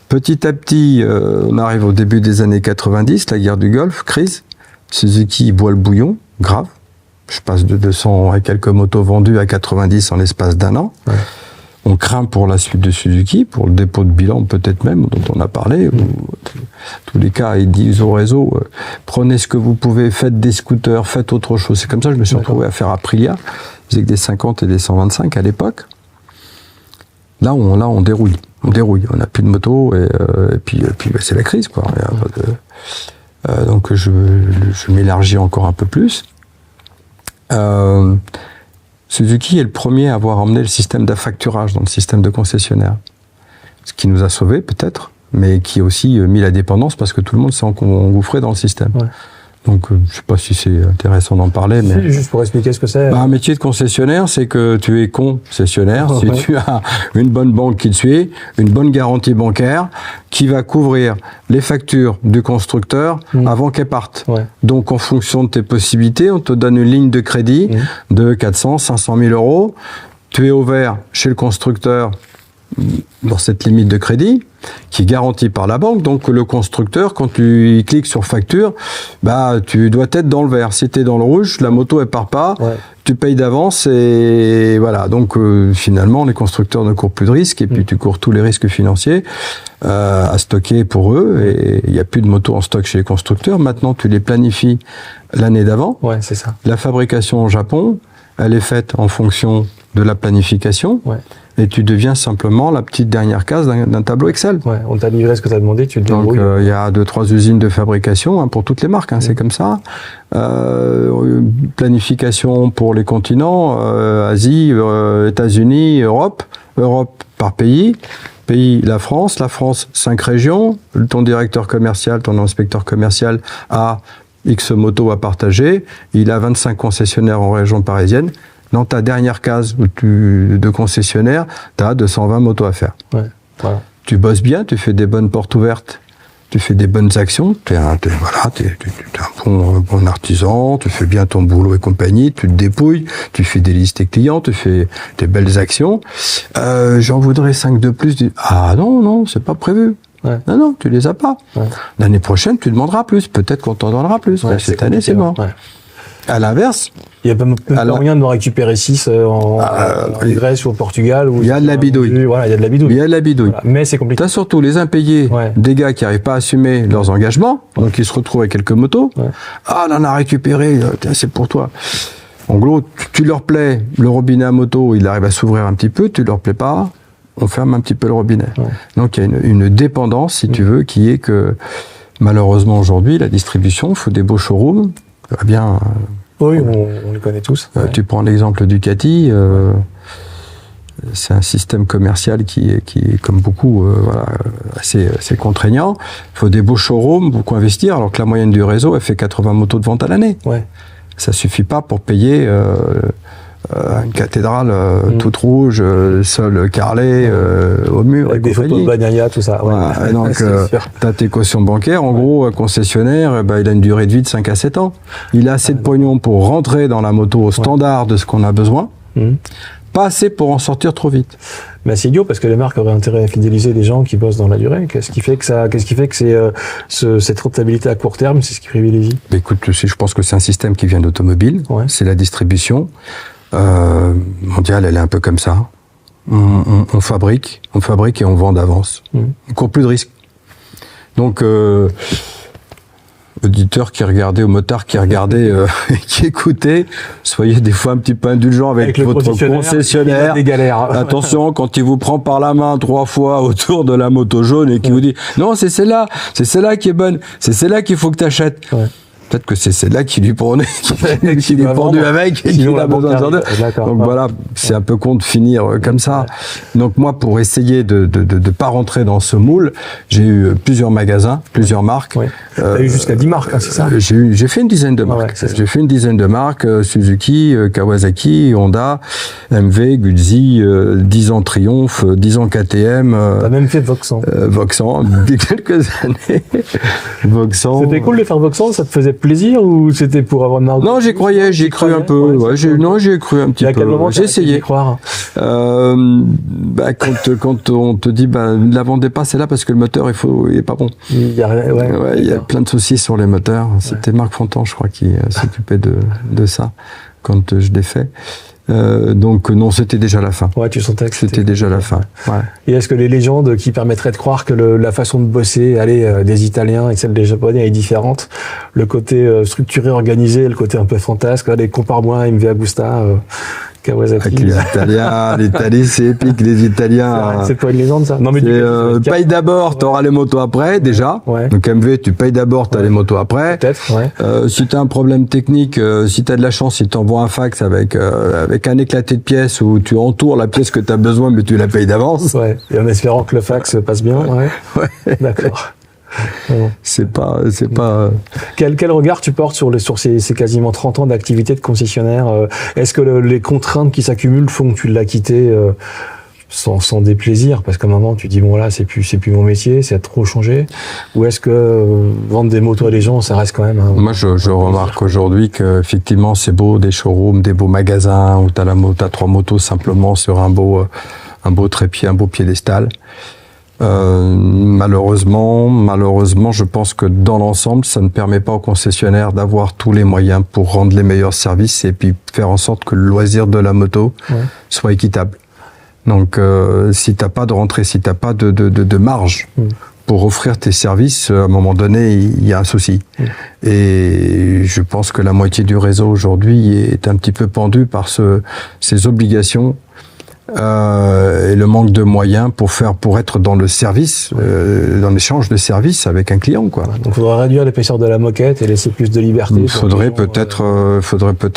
Petit à petit, on arrive au début des années 90, la guerre du Golfe, crise. Suzuki boit le bouillon, grave. Je passe de 200 et quelques motos vendues à 90 en l'espace d'un an. Ouais. On craint pour la suite de Suzuki, pour le dépôt de bilan peut-être même, dont on a parlé. Tous les cas, ils disent au réseau, prenez ce que vous pouvez, faites des scooters, faites autre chose. C'est comme ça que je me suis retrouvé à faire Aprilia. faisait que des 50 et des 125 à l'époque. Là, on dérouille. On n'a plus de moto et puis c'est la crise, quoi. Donc je m'élargis encore un peu plus. Suzuki est le premier à avoir emmené le système d'affacturage dans le système de concessionnaire. Ce qui nous a sauvés, peut-être, mais qui a aussi mis la dépendance parce que tout le monde s'est engouffré dans le système. Ouais. Donc, je ne sais pas si c'est intéressant d'en parler, mais... Juste pour expliquer ce que c'est. Un métier de concessionnaire, c'est que tu es concessionnaire si tu as une bonne banque qui te suit, une bonne garantie bancaire, qui va couvrir les factures du constructeur avant qu'elles partent. Ouais. Donc, en fonction de tes possibilités, on te donne une ligne de crédit de 400, 500 000 euros. Tu es ouvert chez le constructeur dans cette limite de crédit qui est garantie par la banque. Donc le constructeur, quand tu cliques sur facture, tu dois être dans le vert. Si tu es dans le rouge, la moto elle part pas, tu payes d'avance et voilà. Donc finalement les constructeurs ne courent plus de risques et puis tu cours tous les risques financiers à stocker pour eux et il n'y a plus de motos en stock chez les constructeurs. Maintenant tu les planifies l'année d'avant. Ouais, c'est ça. La fabrication au Japon, elle est faite en fonction de la planification. Ouais. Et tu deviens simplement la petite dernière case d'un tableau Excel. Ouais, on t'a livré ce que tu as demandé, tu te débrouilles. Donc, il y a 2-3 usines de fabrication pour toutes les marques, c'est comme ça. Planification pour les continents, Asie, États-Unis, Europe. Europe par pays. Pays, la France, 5 régions. Ton directeur commercial, ton inspecteur commercial a X motos à partager. Il a 25 concessionnaires en région parisienne. Dans ta dernière case de concessionnaire, tu as 220 motos à faire. Ouais, voilà. Tu bosses bien, tu fais des bonnes portes ouvertes, tu fais des bonnes actions, tu es un bon artisan, tu fais bien ton boulot et compagnie, tu te dépouilles, tu fais des listes clients, tu fais des belles actions. J'en voudrais 5 de plus. Ah non, c'est pas prévu. Ouais. Non, tu les as pas. Ouais. L'année prochaine, tu demanderas plus. Peut-être qu'on t'en donnera plus. Ouais, cette année, c'est mort. Ouais. À l'inverse, il n'y a pas moyen de me récupérer 6 en Grèce ou au Portugal. Il y a de la bidouille. Voilà, il y a de la bidouille. Il y a de la bidouille. Voilà. Mais c'est compliqué. Tu as surtout les impayés des gars qui n'arrivent pas à assumer leurs engagements, donc ils se retrouvent avec quelques motos. Ouais. Ah, on en a récupéré, c'est pour toi. En gros, tu leur plais, le robinet à moto, il arrive à s'ouvrir un petit peu, tu leur plais pas, on ferme un petit peu le robinet. Ouais. Donc il y a une dépendance, si tu veux, qui est que malheureusement aujourd'hui, la distribution, il faut des beaux showrooms, ça va bien... Oui, on les connaît tous. Tu prends l'exemple Ducati, c'est un système commercial qui est comme beaucoup, assez contraignant. Il faut des beaux showrooms, beaucoup investir, alors que la moyenne du réseau, elle fait 80 motos de vente à l'année. Ouais. Ça suffit pas pour payer une cathédrale toute rouge, sol carrelé au mur. Avec des photos de Bagnaia, tout ça. Ouais, donc, tu as tes cautions bancaires. En gros, un concessionnaire, il a une durée de vie de 5 à 7 ans. Il a assez de pognon pour rentrer dans la moto au standard de ce qu'on a besoin. Pas assez pour en sortir trop vite. Mais c'est idiot parce que les marques auraient intérêt à fidéliser des gens qui bossent dans la durée. Qu'est-ce qui fait que c'est cette rentabilité à court terme, c'est ce qui privilégie? Écoute, je pense que c'est un système qui vient d'automobile. Ouais. C'est la distribution. Mondiale, elle est un peu comme ça. On fabrique et on vend d'avance. On court plus de risques. Donc, auditeurs qui regardaient, ou motards qui regardaient, qui écoutaient, soyez des fois un petit peu indulgents avec votre concessionnaire. Des galères. Attention, quand il vous prend par la main 3 fois autour de la moto jaune et qui vous dit non, c'est celle-là qui est bonne, c'est celle-là qu'il faut que tu achètes. Ouais. Peut-être que c'est celle-là qui lui prenait, qui lui est pendu avec et qu'il a besoin de deux. Donc voilà, c'est un peu con de finir comme ça. Donc moi, pour essayer de pas rentrer dans ce moule, j'ai eu plusieurs magasins, plusieurs marques. Ouais. T'as eu jusqu'à 10 marques, c'est ça? J'ai fait une dizaine de marques. Ouais, j'ai fait une dizaine de marques, Suzuki, Kawasaki, Honda, MV, Guzzi, 10 ans Triumph, 10 ans KTM. T'as même fait Voxan. Voxan, depuis quelques années. Voxan. C'était cool de faire Voxan, ça te faisait plaisir ou c'était pour avoir une marque? Non, j'y croyais, j'y ai cru un peu. Ouais, j'ai cru un petit peu. À quel moment j'ai essayé. Croire quand on te dit, ne la vendez pas, c'est là parce que le moteur, il est pas bon. Il y a plein de soucis sur les moteurs. C'était Marc Fontan, je crois, qui s'occupait de ça quand je l'ai fait. Donc non, c'était déjà la fin. Ouais, tu sentais que c'était déjà la fin. Ouais. Et est-ce que les légendes qui permettraient de croire que la façon de bosser, des Italiens et celle des Japonais est différente, le côté structuré, organisé, le côté un peu fantasque, les compare-moi MV Agusta, Kawasaki. Avec les Italiens, l'Italie, c'est épique, les Italiens. C'est pas une légende, ça. Non, mais paye d'abord, t'auras les motos après, déjà. Ouais. Donc MV, tu payes d'abord, t'as les motos après. Peut-être, ouais. Si t'as un problème technique, si t'as de la chance, ils t'envoient un fax avec un éclaté de pièces où tu entoures la pièce que t'as besoin, mais tu la payes d'avance. Ouais. Et en espérant que le fax passe bien, ouais. D'accord. C'est pas. Quel regard tu portes sur ces quasiment 30 ans d'activité de concessionnaire? Est-ce que les contraintes qui s'accumulent font que tu l'as quitté sans déplaisir? Parce qu'à un moment, tu dis, bon, là, c'est plus mon métier, ça a trop changé. Ou est-ce que vendre des motos à des gens, ça reste quand même Moi, je remarque aujourd'hui qu'effectivement, c'est beau, des showrooms, des beaux magasins où t'as 3 motos simplement sur un beau trépied, un beau piédestal. Malheureusement, je pense que dans l'ensemble, ça ne permet pas aux concessionnaires d'avoir tous les moyens pour rendre les meilleurs services et puis faire en sorte que le loisir de la moto soit équitable. Donc, si t'as pas de rentrée, si t'as pas de marge pour offrir tes services, à un moment donné, il y a un souci. Et je pense que la moitié du réseau aujourd'hui est un petit peu pendu par ces obligations. Et le manque de moyens pour être dans le service, dans l'échange de services avec un client, quoi. Donc, il faudrait réduire l'épaisseur de la moquette et laisser plus de liberté. Il faudrait peut-être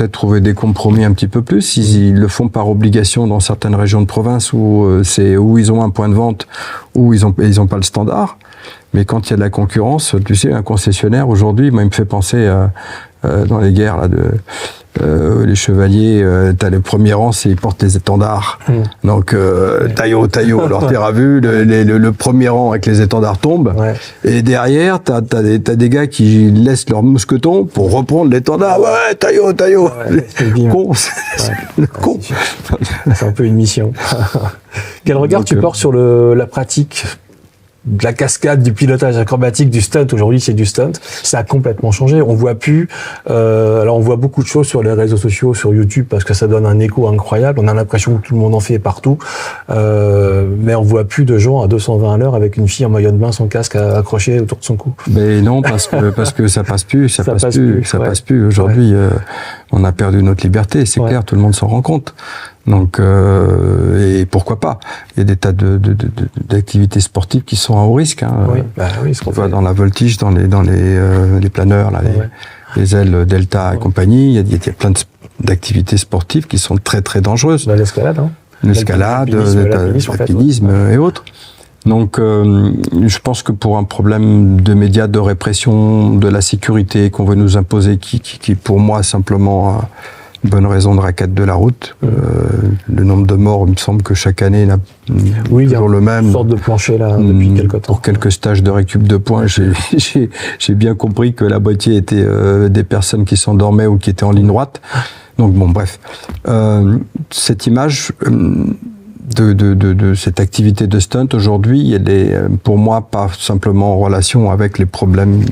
trouver des compromis un petit peu plus. Ils le font par obligation dans certaines régions de province où ils ont un point de vente, où ils ont pas le standard. Mais quand il y a de la concurrence, tu sais, un concessionnaire aujourd'hui, moi, il me fait penser dans les guerres là les chevaliers, t'as le premier rang, ils portent les étendards. Donc taillot. Alors t'as vu le premier rang avec les étendards tombe, et derrière t'as des gars qui laissent leur mousqueton pour reprendre l'étendard. Ouais, taillot. Con. C'est un peu une mission. Quel regard tu portes sur la pratique de la cascade, du pilotage acrobatique, du stunt? Aujourd'hui, c'est du stunt. Ça a complètement changé. On voit plus. Alors, on voit beaucoup de choses sur les réseaux sociaux, sur YouTube, parce que ça donne un écho incroyable. On a l'impression que tout le monde en fait partout, mais on voit plus de gens à 220 à l'heure avec une fille en maillot de bain, son casque accroché autour de son cou. Mais non, parce que ça passe plus. Ça passe plus. Aujourd'hui, on a perdu notre liberté. C'est clair, tout le monde s'en rend compte. Donc, et pourquoi pas? Il y a des tas d'activités sportives qui sont à haut risque. Ce qu'on voit dans la voltige, dans les planeurs, là, les ailes Delta et compagnie. Il y a plein d'activités sportives qui sont très très dangereuses. L'escalade, l'alpinisme et autres. Donc, je pense que pour un problème de médias, de répression, de la sécurité qu'on veut nous imposer, qui pour moi simplement une bonne raison de raquette de la route. Le nombre de morts, il me semble que chaque année n'a toujours le même. Une sorte de plancher là depuis quelques temps. Pour quelques stages de récup de points, j'ai bien compris que la moitié était des personnes qui s'endormaient ou qui étaient en ligne droite. Donc bon, bref, cette image de cette activité de stunt aujourd'hui, elle est pour moi pas simplement en relation avec les problèmes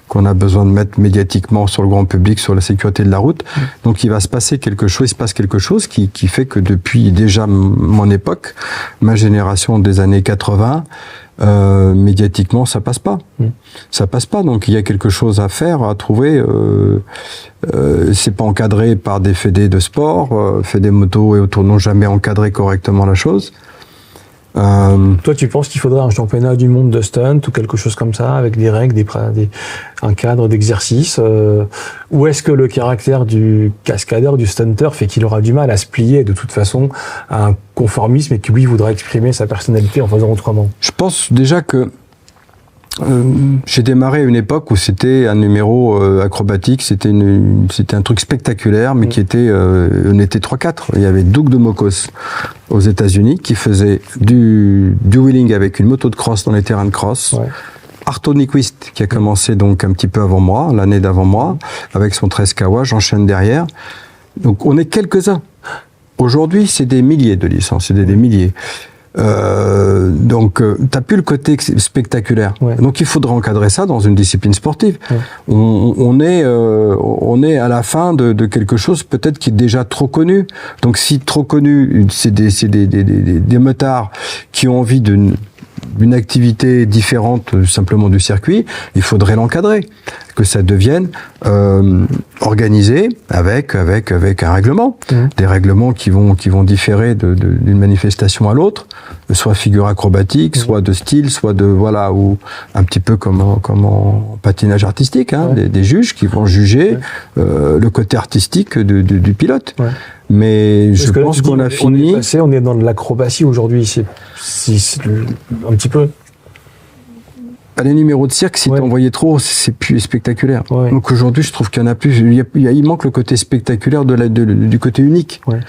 qu'on a besoin de mettre médiatiquement sur le grand public, sur la sécurité de la route. Donc il va se passer quelque chose, il se passe quelque chose qui fait que depuis déjà mon époque, ma génération des années 80, médiatiquement ça passe pas. Ça passe pas, donc il y a quelque chose à faire, à trouver. C'est pas encadré par des fédés de sport, fédés moto et autres n'ont jamais encadré correctement la chose. Toi, tu penses qu'il faudrait un championnat du monde de stunt ou quelque chose comme ça, avec des règles, un cadre d'exercice, ou est-ce que le caractère du cascadeur, du stunter, fait qu'il aura du mal à se plier de toute façon à un conformisme et que lui voudrait exprimer sa personnalité en faisant autrement? Je pense déjà que j'ai démarré à une époque où c'était un numéro acrobatique, c'était un truc spectaculaire, mais qui était, on était 3-4. Il y avait Doug de Mocos aux États-Unis qui faisait du wheeling avec une moto de cross dans les terrains de cross. Arto Nyquist qui a commencé donc un petit peu avant moi, l'année d'avant moi, avec son 13 Kawa, j'enchaîne derrière. Donc on est quelques-uns. Aujourd'hui, c'est des milliers de licences, c'est des milliers. Donc t'as plus le côté spectaculaire. Donc il faudra encadrer ça dans une discipline sportive. On est à la fin de quelque chose peut-être qui est déjà trop connu. Donc si trop connu, c'est des motards qui ont envie d'une activité différente simplement du circuit, il faudrait l'encadrer. que ça devienne organisé avec un règlement, des règlements qui vont différer d'une manifestation à l'autre, soit figure acrobatique, soit de style, soit de ou un petit peu comme en patinage artistique, des juges qui vont juger le côté artistique du pilote. Ouais. Mais je pense qu'on a fini. On est dans de l'acrobatie aujourd'hui, c'est un petit peu. Les numéros de cirque, si t'en voyais trop, c'est plus spectaculaire. Ouais. Donc aujourd'hui, je trouve qu'il y en a plus. Il manque le côté spectaculaire du côté unique. Ouais.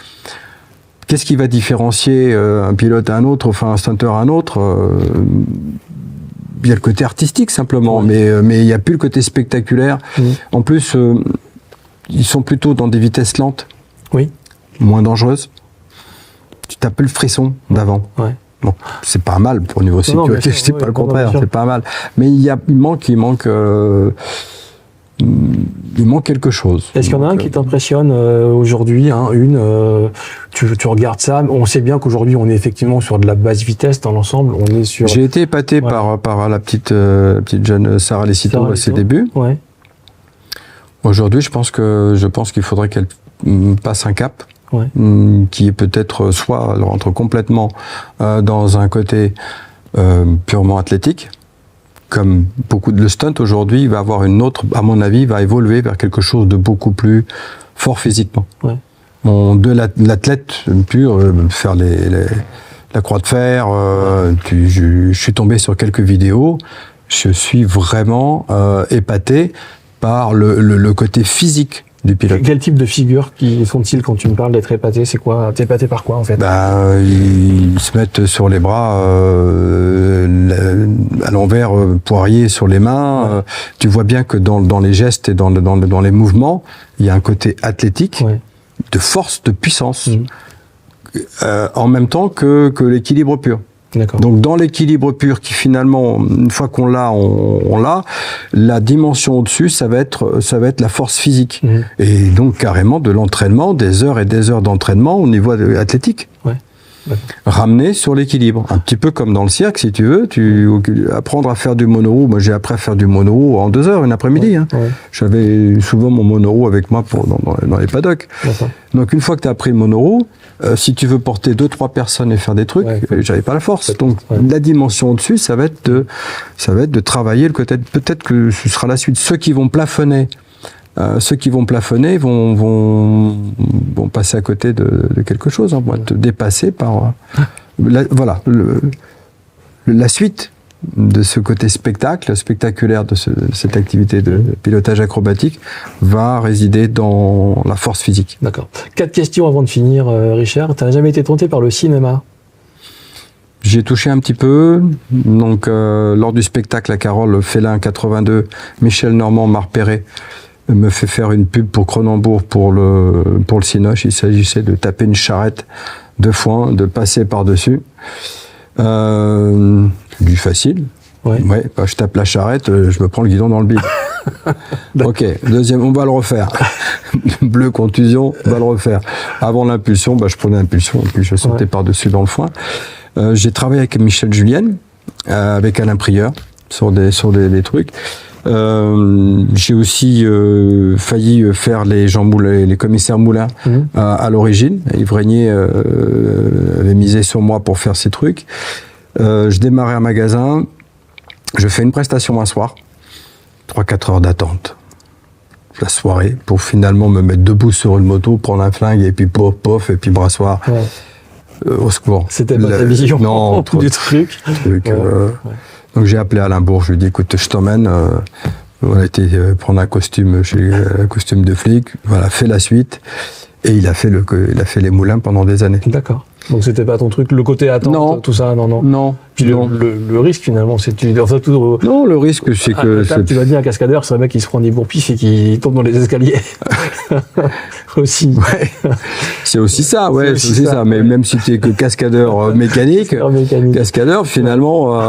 Qu'est-ce qui va différencier un pilote à un autre, enfin un stunter à un autre Il y a le côté artistique simplement, mais il n'y a plus le côté spectaculaire. En plus, ils sont plutôt dans des vitesses lentes, moins dangereuses. Tu tapes le frisson d'avant. Ouais. Bon, c'est pas mal pour niveau sécurité, je dis pas le contraire, c'est pas mal. Mais il manque quelque chose. Est-ce qu'il y en a un qui t'impressionne aujourd'hui, tu regardes ça, on sait bien qu'aujourd'hui on est effectivement sur de la basse vitesse dans l'ensemble, on est sur... J'ai été épaté par la petite jeune Sarah Lecito à ses débuts. Ouais. Aujourd'hui, je pense qu'il faudrait qu'elle passe un cap. Ouais. Qui est peut-être soit elle rentre complètement dans un côté purement athlétique, comme beaucoup de le stunt aujourd'hui va avoir une autre, à mon avis, va évoluer vers quelque chose de beaucoup plus fort physiquement. Ouais. De l'athlète pur, faire la croix de fer, je suis tombé sur quelques vidéos, je suis vraiment épaté par le côté physique du pilote. Quel type de figures qui sont-ils quand tu me parles d'être épaté? C'est quoi? T'es épaté par quoi en fait? Ils se mettent sur les bras à l'envers, poirier sur les mains. Tu vois bien que dans les gestes et dans les mouvements, il y a un côté athlétique, de force, de puissance, en même temps que l'équilibre pur. Donc dans l'équilibre pur qui finalement, une fois qu'on l'a, on l'a, la dimension au-dessus, ça va être la force physique. Et donc carrément de l'entraînement, des heures et des heures d'entraînement au niveau athlétique. Ramener sur l'équilibre. Un petit peu comme dans le cirque, si tu veux, apprendre à faire du monoroue. Moi j'ai appris à faire du monoroue en 2 heures, une après-midi. J'avais souvent mon monoroue avec moi dans les paddocks. Donc une fois que tu as appris le monoroue, si tu veux porter 2-3 personnes et faire des trucs, j'avais pas la force. Donc la dimension au-dessus, ça va être de travailler le côté. Peut-être que ce sera la suite. Ceux qui vont plafonner vont passer à côté de quelque chose, vont être dépassés par la suite de ce côté spectaculaire de cette activité de pilotage acrobatique va résider dans la force physique. D'accord. 4 questions avant de finir, Richard. Tu n'as jamais été tenté par le cinéma? J'ai touché un petit peu. Donc, lors du spectacle à Carole, Félin 82, Michel Normand m'a repéré, me fait faire une pub pour Cronenbourg pour le Cinoche. Il s'agissait de taper une charrette de foin, de passer par-dessus. Du facile. Je tape la charrette, je me prends le guidon dans le bide. Ok, deuxième, on va le refaire. Bleu, contusion, on va le refaire. Avant l'impulsion, je prenais l'impulsion et puis je sautais par-dessus dans le foin. J'ai travaillé avec Michel Julienne, avec Alain Prieur, sur des trucs. J'ai aussi failli faire les Jean Moulin, les commissaires Moulin à l'origine. Yves Régnier avait misé sur moi pour faire ces trucs. Je démarrais un magasin, je fais une prestation un soir, 3-4 heures d'attente. La soirée, pour finalement me mettre debout sur une moto, prendre un flingue et puis pof, et puis brassoir. Au secours. C'était pas ta vision du truc. Donc j'ai appelé Alain Bourg, je lui ai dit écoute, je t'emmène. On a été prendre un costume un costume de flic, fait la suite. Et il a fait les moulins pendant des années. D'accord. Donc c'était pas ton truc, le côté attente, tout ça, non. Puis le risque finalement, c'est non, le risque c'est que tu vas dire un cascadeur, c'est un mec qui se prend des bourpifs et qui tombe dans les escaliers. Aussi. C'est aussi ça, c'est aussi ça. Mais même si tu es que cascadeur mécanique, cascadeur finalement,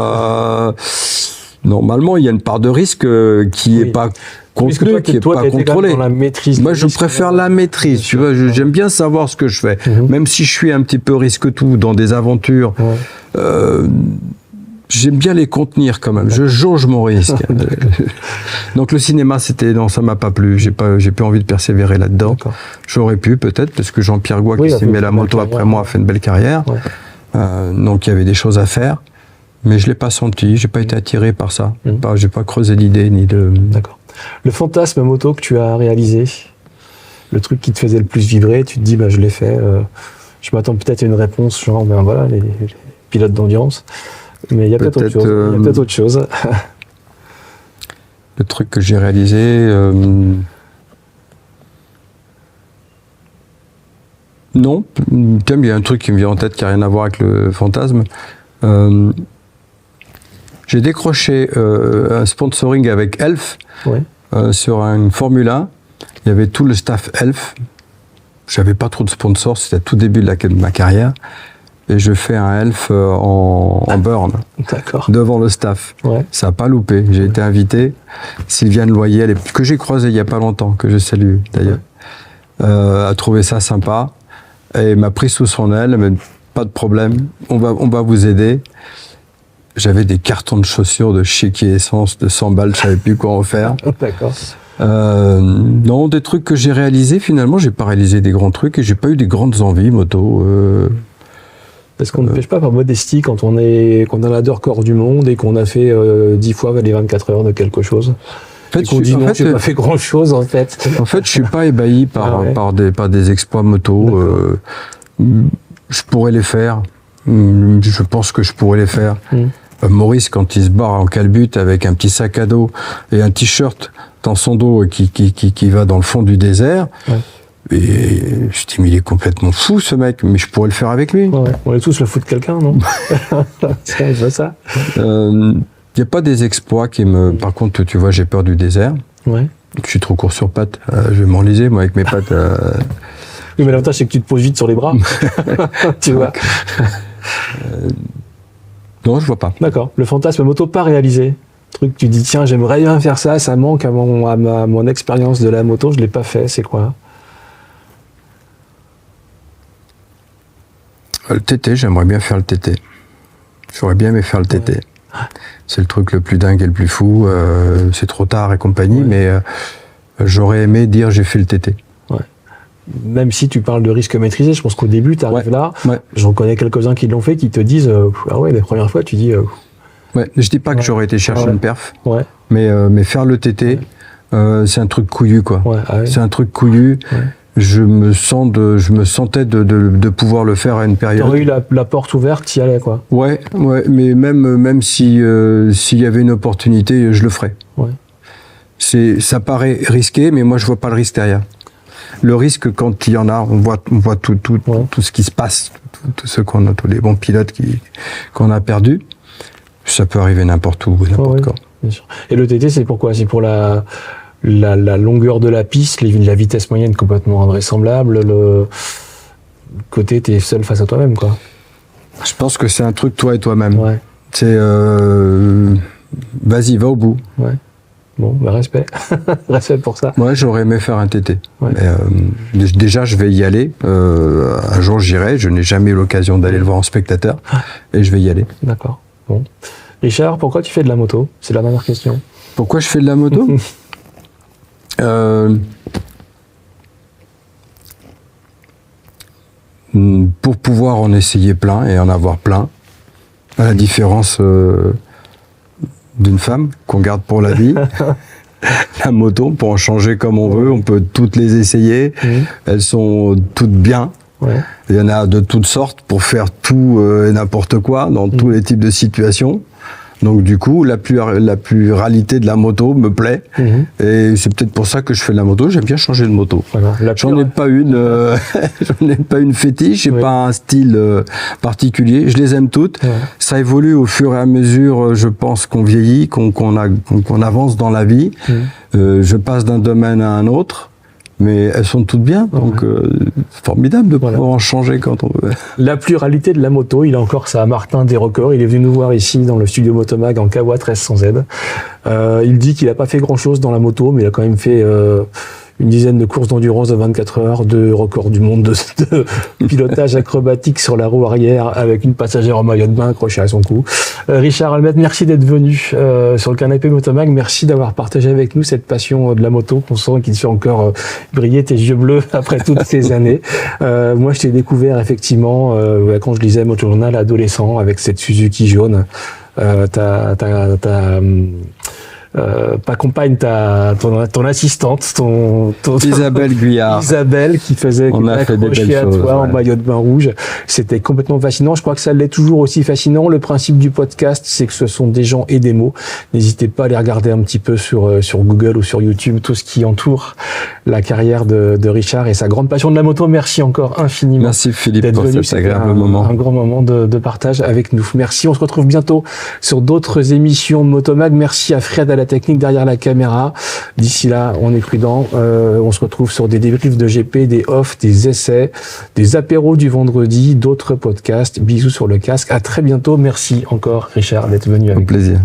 normalement il y a une part de risque qui est pas contenu, qui n'est pas contrôlé. Moi, je préfère la maîtrise. Tu vois, j'aime bien savoir ce que je fais. Même si je suis un petit peu risque-tout dans des aventures, j'aime bien les contenir quand même. Je jauge mon risque. Donc le cinéma, non, ça m'a pas plu. J'ai plus envie de persévérer là-dedans. J'aurais pu peut-être, parce que Jean-Pierre Goua, qui s'est mis à la moto après moi, a fait une belle carrière. Donc il y avait des choses à faire. Mais je l'ai pas senti, j'ai pas été attiré par ça. J'ai pas creusé l'idée ni de. D'accord. Le fantasme moto que tu as réalisé, le truc qui te faisait le plus vibrer, tu te dis je l'ai fait. Je m'attends peut-être à une réponse genre voilà les pilotes d'endurance, mais il y a peut-être autre chose. Il y a peut-être autre chose. Le truc que j'ai réalisé. Non, il y a un truc qui me vient en tête qui n'a rien à voir avec le fantasme. J'ai décroché un sponsoring avec Elf sur une Formule 1. Il y avait tout le staff Elf. J'avais pas trop de sponsors, c'était tout début de ma carrière. Et je fais un Elf en burn devant le staff. Ça n'a pas loupé. J'ai été invité. Sylviane Loyer, que j'ai croisée il n'y a pas longtemps, que je salue d'ailleurs, a trouvé ça sympa et m'a pris sous son aile. Mais pas de problème, on va vous aider. J'avais des cartons de chaussures de Chéquier Essence de 100 balles, je savais plus quoi en faire. D'accord. Non, des trucs que j'ai réalisés, finalement, j'ai pas réalisé des grands trucs et j'ai pas eu des grandes envies moto. Est-ce qu'on ne pêche pas par modestie quand on a la record du monde et qu'on a fait 10 fois les 24 heures de quelque chose? En fait, j'ai pas fait grand chose en fait. En fait, je suis pas ébahi par des exploits moto. Je pourrais les faire. Je pense que je pourrais les faire. Maurice, quand il se barre en calbute avec un petit sac à dos et un t-shirt dans son dos qui va dans le fond du désert, et je dis, mais il est complètement fou ce mec, mais je pourrais le faire avec lui. On est tous le fou de quelqu'un, non? C'est ça. Il n'y a pas des exploits qui me... Par contre, tu vois, j'ai peur du désert. Je suis trop court sur pattes. Je vais m'enliser, moi, avec mes pattes. Oui, mais l'avantage, c'est que tu te poses vite sur les bras. Tu vois. Non, je vois pas. D'accord. Le fantasme moto pas réalisé. Truc, tu dis, tiens, j'aimerais bien faire ça, ça manque à mon expérience de la moto, je l'ai pas fait, c'est quoi? Le TT, j'aimerais bien faire le TT. J'aurais bien aimé faire le TT. C'est le truc le plus dingue et le plus fou. C'est trop tard et compagnie, mais j'aurais aimé dire j'ai fait le TT. Même si tu parles de risque maîtrisé, je pense qu'au début, tu arrives là. J'en connais quelques-uns qui l'ont fait, qui te disent ah ouais, les premières fois, tu dis. Je dis pas que j'aurais été chercher une perf, mais faire le TT, c'est un truc couillu, quoi. C'est un truc couillu. Je me sentais de pouvoir le faire à une période. T'aurais eu la porte ouverte, t'y allais, quoi. Mais même s'il y avait une opportunité, je le ferais. Ça paraît risqué, mais moi je vois pas le risque derrière. Le risque, quand il y en a, on voit tout ce qui se passe, tous les bons pilotes qu'on a perdus. Ça peut arriver n'importe où, n'importe quand. Bien sûr. Et le TT, c'est pourquoi? C'est pour la longueur de la piste, la vitesse moyenne complètement invraisemblable, le côté t'es seul face à toi-même, quoi. Je pense que c'est un truc toi et toi-même. C'est vas-y, va au bout. Bon, respect. Respect pour ça. Moi, j'aurais aimé faire un TT. Mais, déjà, je vais y aller. Un jour, j'irai. Je n'ai jamais eu l'occasion d'aller le voir en spectateur. Et je vais y aller. D'accord. Bon. Richard, pourquoi tu fais de la moto? C'est la dernière question. Pourquoi je fais de la moto? Pour pouvoir en essayer plein et en avoir plein. À la différence... d'une femme qu'on garde pour la vie. La moto, on peut en changer comme on veut, on peut toutes les essayer. Elles sont toutes bien. Il y en a de toutes sortes pour faire tout et n'importe quoi dans tous les types de situations. Donc du coup, la pluralité de la moto me plaît. Et c'est peut-être pour ça que je fais de la moto. J'aime bien changer de moto. J'en ai pas une fétiche, j'ai pas un style particulier. Je les aime toutes. Ça évolue au fur et à mesure, je pense, qu'on vieillit, qu'on avance dans la vie. Je passe d'un domaine à un autre. Mais elles sont toutes bien, donc c'est formidable de pouvoir en changer quand on veut. La pluralité de la moto, il a encore ça à Martin Desrecords. Il est venu nous voir ici dans le studio Motomag en Kawa 1300Z. Il dit qu'il n'a pas fait grand-chose dans la moto, mais il a quand même fait une dizaine de courses d'endurance de 24 heures, de records du monde de pilotage acrobatique sur la roue arrière avec une passagère en maillot de bain accrochée à son cou. Richard Almet, merci d'être venu sur le canapé Motomag. Merci d'avoir partagé avec nous cette passion de la moto qu'on sent qui te fait encore briller tes yeux bleus après toutes ces années. Moi, je t'ai découvert effectivement quand je lisais Moto Journal adolescent avec cette Suzuki jaune. Pas compagne, ton assistante, ton Isabelle Guyard. Isabelle qui faisait accrocher à toi en maillot de bain rouge. C'était complètement fascinant. Je crois que ça l'est toujours aussi fascinant. Le principe du podcast, c'est que ce sont des gens et des mots. N'hésitez pas à aller regarder un petit peu sur Google ou sur YouTube tout ce qui entoure la carrière de Richard et sa grande passion de la moto. Merci encore infiniment. Merci Philippe pour cet agréable moment. Un grand moment de partage avec nous. Merci. On se retrouve bientôt sur d'autres émissions Motomag. Merci à Fred à la technique derrière la caméra. D'ici là, on est prudent. On se retrouve sur des débriefs de GP, des off, des essais, des apéros du vendredi, d'autres podcasts. Bisous sur le casque. À très bientôt. Merci encore, Richard, d'être venu avec nous. Au plaisir.